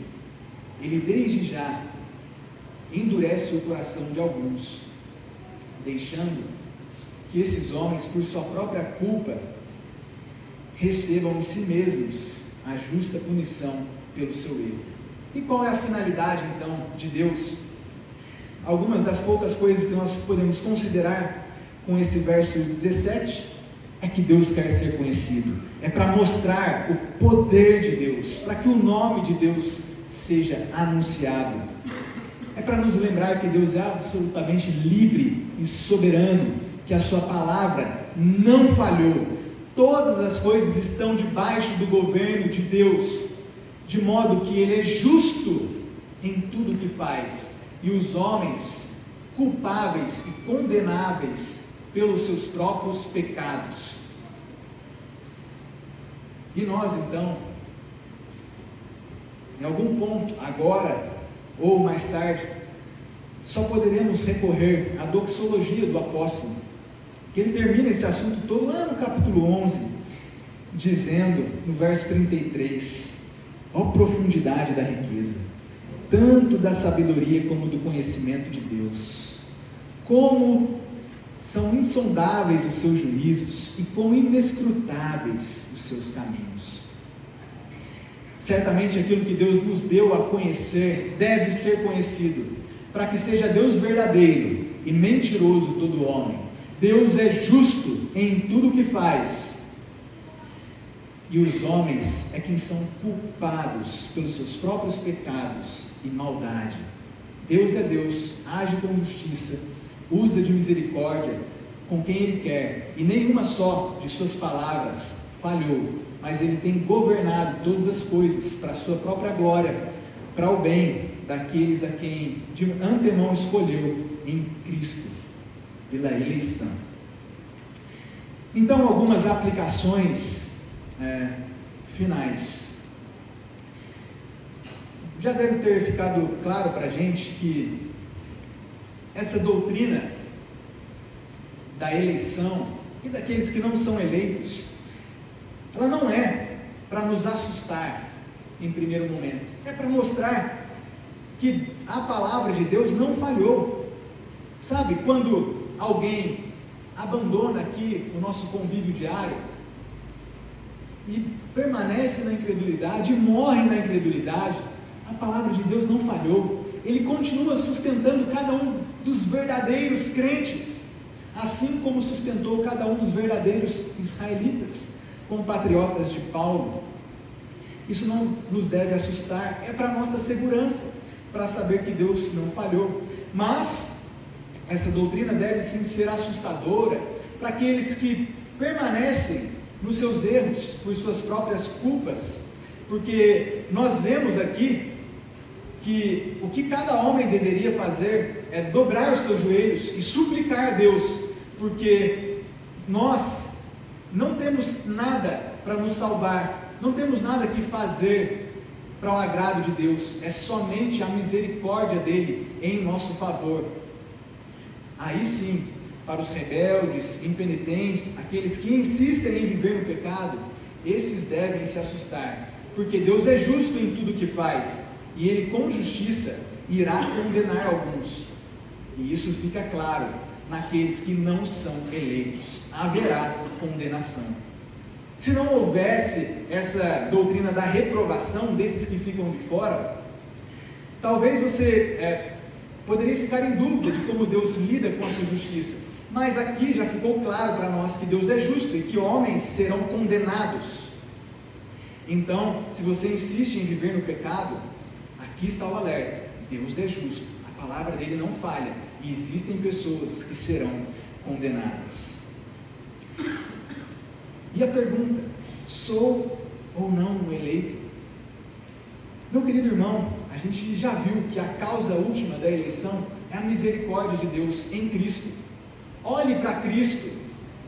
ele desde já endurece o coração de alguns, deixando que esses homens, por sua própria culpa, recebam em si mesmos a justa punição pelo seu erro. E qual é a finalidade então de Deus? Algumas das poucas coisas que nós podemos considerar com esse verso 17 é que Deus quer ser conhecido, é para mostrar o poder de Deus, para que o nome de Deus seja anunciado, é para nos lembrar que Deus é absolutamente livre e soberano, que a sua palavra não falhou, todas as coisas estão debaixo do governo de Deus, de modo que Ele é justo em tudo o que faz, e os homens culpáveis e condenáveis pelos seus próprios pecados. E nós então, em algum ponto, agora ou mais tarde, só poderemos recorrer à doxologia do apóstolo, que ele termina esse assunto todo lá no capítulo 11, dizendo no verso 33: ó profundidade da riqueza, tanto da sabedoria como do conhecimento de Deus, como são insondáveis os seus juízos e quão inescrutáveis os seus caminhos. Certamente aquilo que Deus nos deu a conhecer deve ser conhecido, para que seja Deus verdadeiro e mentiroso todo homem. Deus é justo em tudo o que faz, e os homens é quem são culpados pelos seus próprios pecados e maldade. Deus é Deus, age com justiça, usa de misericórdia com quem Ele quer, e nenhuma só de suas palavras falhou, mas Ele tem governado todas as coisas para a sua própria glória, para o bem daqueles a quem de antemão escolheu em Cristo, pela eleição. Então, algumas aplicações finais. Já deve ter ficado claro para a gente que essa doutrina da eleição e daqueles que não são eleitos, ela não é para nos assustar em primeiro momento, é para mostrar que a palavra de Deus não falhou. Sabe, quando alguém abandona aqui o nosso convívio diário e permanece na incredulidade, e morre na incredulidade, a palavra de Deus não falhou. Ele continua sustentando cada um dos verdadeiros crentes, assim como sustentou cada um dos verdadeiros israelitas, compatriotas de Paulo. Isso não nos deve assustar, é para nossa segurança, para saber que Deus não falhou. Mas essa doutrina deve sim ser assustadora para aqueles que permanecem nos seus erros por suas próprias culpas, porque nós vemos aqui que o que cada homem deveria fazer é dobrar os seus joelhos e suplicar a Deus, porque nós não temos nada para nos salvar, não temos nada que fazer para o agrado de Deus, é somente a misericórdia dele em nosso favor. Aí sim, para os rebeldes, impenitentes, aqueles que insistem em viver no pecado, esses devem se assustar, porque Deus é justo em tudo que faz, e Ele com justiça irá condenar alguns, e isso fica claro naqueles que não são eleitos, haverá condenação. Se não houvesse essa doutrina da reprovação desses que ficam de fora, talvez você poderia ficar em dúvida de como Deus lida com a sua justiça, mas aqui já ficou claro para nós que Deus é justo e que homens serão condenados. Então, se você insiste em viver no pecado, aqui está o alerta: Deus é justo, a palavra dele não falha, e existem pessoas que serão condenadas. E a pergunta: sou ou não um eleito? Meu querido irmão, a gente já viu que a causa última da eleição é a misericórdia de Deus em Cristo. Olhe para Cristo.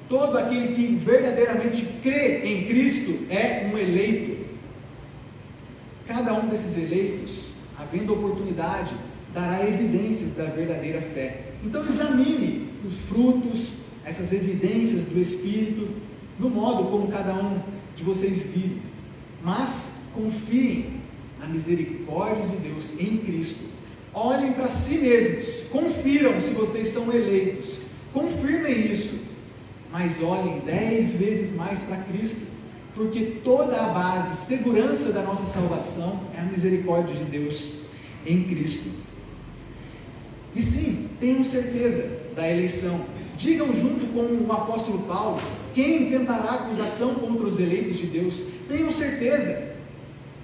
Todo aquele que verdadeiramente crê em Cristo é um eleito. Cada um desses eleitos, havendo oportunidade, dará evidências da verdadeira fé. Então examine os frutos, essas evidências do Espírito, no modo como cada um de vocês vive, mas confiem na misericórdia de Deus em Cristo. Olhem para si mesmos, confiram se vocês são eleitos, confirmem isso, mas olhem 10 vezes mais para Cristo, porque toda a base, segurança da nossa salvação é a misericórdia de Deus em Cristo. E sim, tenham certeza da eleição. Digam junto com o apóstolo Paulo: quem intentará acusação contra os eleitos de Deus? Tenham certeza,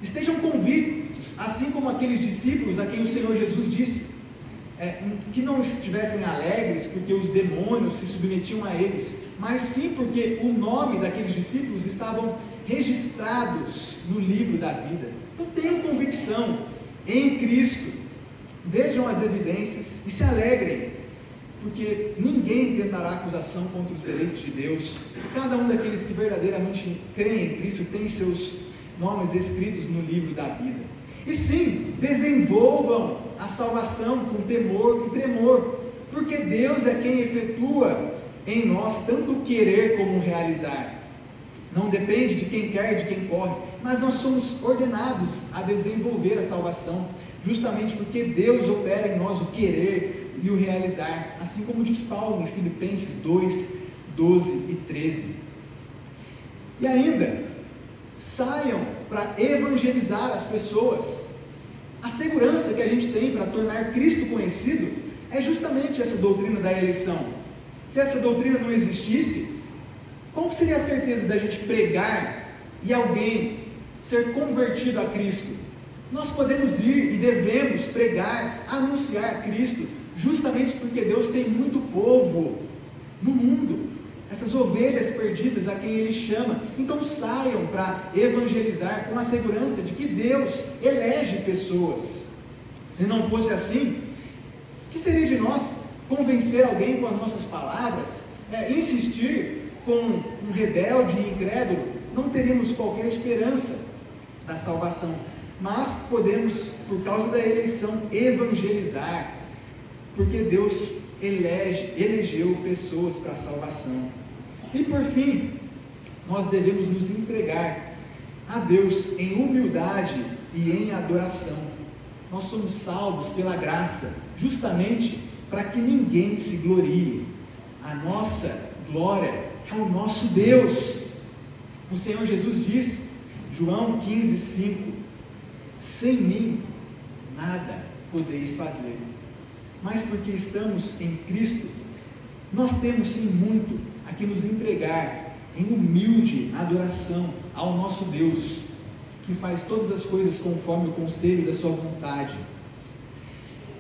estejam convictos, assim como aqueles discípulos a quem o Senhor Jesus disse que não estivessem alegres porque os demônios se submetiam a eles, mas sim porque o nome daqueles discípulos estavam registrados no livro da vida. Então tenham convicção em Cristo, vejam as evidências e se alegrem, porque ninguém tentará acusação contra os eleitos de Deus. Cada um daqueles que verdadeiramente creem em Cristo tem seus nomes escritos no livro da vida. E sim, desenvolvam a salvação com temor e tremor, porque Deus é quem efetua em nós tanto o querer como o realizar. Não depende de quem quer e de quem corre, mas nós somos ordenados a desenvolver a salvação, justamente porque Deus opera em nós o querer e o realizar, assim como diz Paulo em Filipenses 2, 12 e 13. E ainda, saiam para evangelizar as pessoas. A segurança que a gente tem para tornar Cristo conhecido é justamente essa doutrina da eleição. Se essa doutrina não existisse, qual seria a certeza da gente pregar e alguém ser convertido a Cristo, nós podemos ir e devemos pregar, anunciar Cristo, justamente porque Deus tem muito povo no mundo, essas ovelhas perdidas a quem Ele chama. Então saiam para evangelizar com a segurança de que Deus elege pessoas. Se não fosse assim, o que seria de nós convencer alguém com as nossas palavras, insistir com um rebelde e incrédulo? Não teríamos qualquer esperança da salvação, mas podemos, por causa da eleição, evangelizar, porque Deus elegeu pessoas para a salvação. E por fim, nós devemos nos entregar a Deus em humildade e em adoração. Nós somos salvos pela graça, justamente para que ninguém se glorie. A nossa glória é o nosso Deus. O Senhor Jesus diz, João 15:5, sem mim nada podeis fazer. Mas porque estamos em Cristo, nós temos sim muito a que nos entregar em humilde adoração ao nosso Deus, que faz todas as coisas conforme o conselho da sua vontade,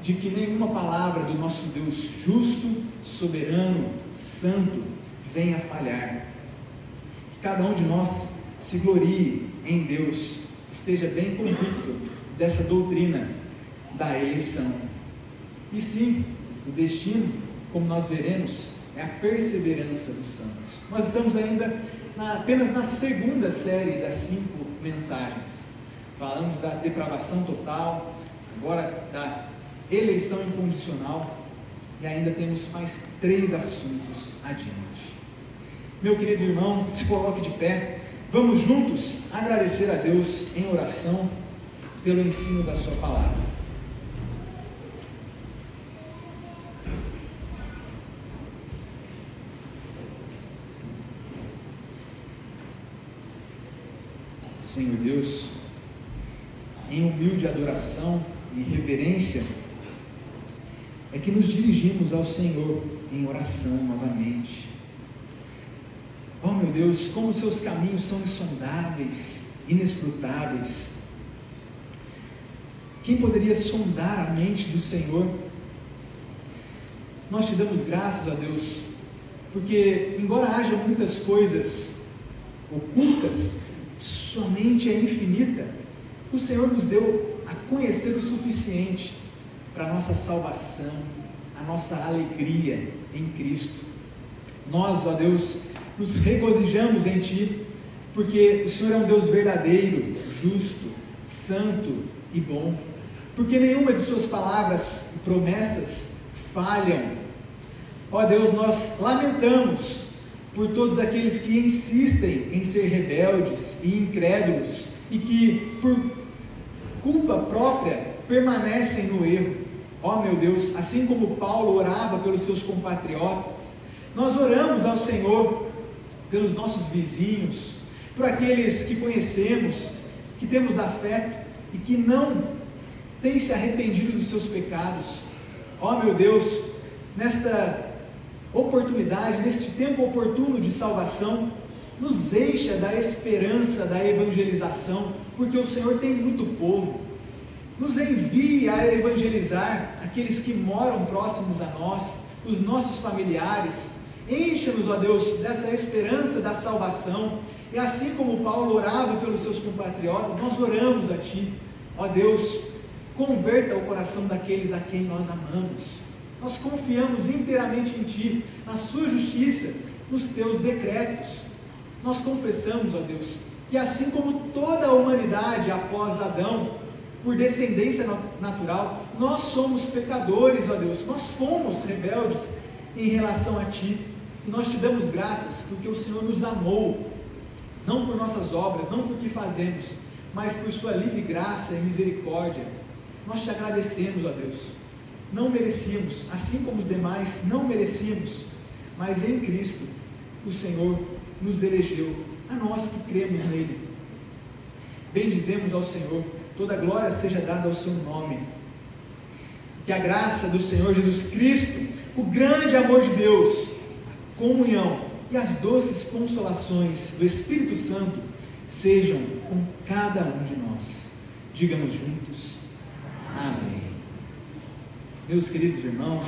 de que nenhuma palavra do nosso Deus justo, soberano, santo, venha falhar. Que cada um de nós se glorie em Deus, esteja bem convicto dessa doutrina da eleição. E sim, o destino, como nós veremos, é a perseverança dos santos. Nós estamos ainda apenas na segunda série das 5 mensagens. Falamos da depravação total, agora da eleição incondicional, e ainda temos mais 3 assuntos adiante. Meu querido irmão, se coloque de pé, vamos juntos agradecer a Deus em oração pelo ensino da sua palavra. Senhor Deus, em humilde adoração e reverência, é que nos dirigimos ao Senhor em oração novamente. Oh meu Deus, como os seus caminhos são insondáveis, inescrutáveis. Quem poderia sondar a mente do Senhor? Nós te damos graças a Deus, porque embora haja muitas coisas ocultas, sua mente é infinita. O Senhor nos deu a conhecer o suficiente para a nossa salvação, a nossa alegria em Cristo. Nós, ó Deus, nos regozijamos em Ti, porque o Senhor é um Deus verdadeiro, justo, santo e bom, porque nenhuma de Suas palavras e promessas falham. Ó Deus, nós lamentamos por todos aqueles que insistem em ser rebeldes e incrédulos e que, por culpa própria, permanecem no erro. Ó meu Deus, assim como Paulo orava pelos seus compatriotas, nós oramos ao Senhor pelos nossos vizinhos, por aqueles que conhecemos, que temos afeto e que não têm se arrependido dos seus pecados. Ó meu Deus, nesta oportunidade, neste tempo oportuno de salvação, nos encha da esperança da evangelização, porque o Senhor tem muito povo. Nos envia a evangelizar aqueles que moram próximos a nós, os nossos familiares. Encha-nos, ó Deus, dessa esperança da salvação. E assim como Paulo orava pelos seus compatriotas, nós oramos a Ti. Ó Deus, converta o coração daqueles a quem nós amamos. Nós confiamos inteiramente em Ti, na Sua justiça, nos Teus decretos. Nós confessamos, ó Deus, que assim como toda a humanidade após Adão, por descendência natural, nós somos pecadores, ó Deus, nós fomos rebeldes em relação a Ti, e nós Te damos graças, porque o Senhor nos amou, não por nossas obras, não por que fazemos, mas por Sua livre graça e misericórdia. Nós Te agradecemos, ó Deus. Não merecíamos, assim como os demais não merecíamos, mas em Cristo o Senhor nos elegeu, a nós que cremos nele. Bendizemos ao Senhor, toda glória seja dada ao seu nome. Que a graça do Senhor Jesus Cristo, o grande amor de Deus, a comunhão e as doces consolações do Espírito Santo sejam com cada um de nós. Digamos juntos, amém. Meus queridos irmãos,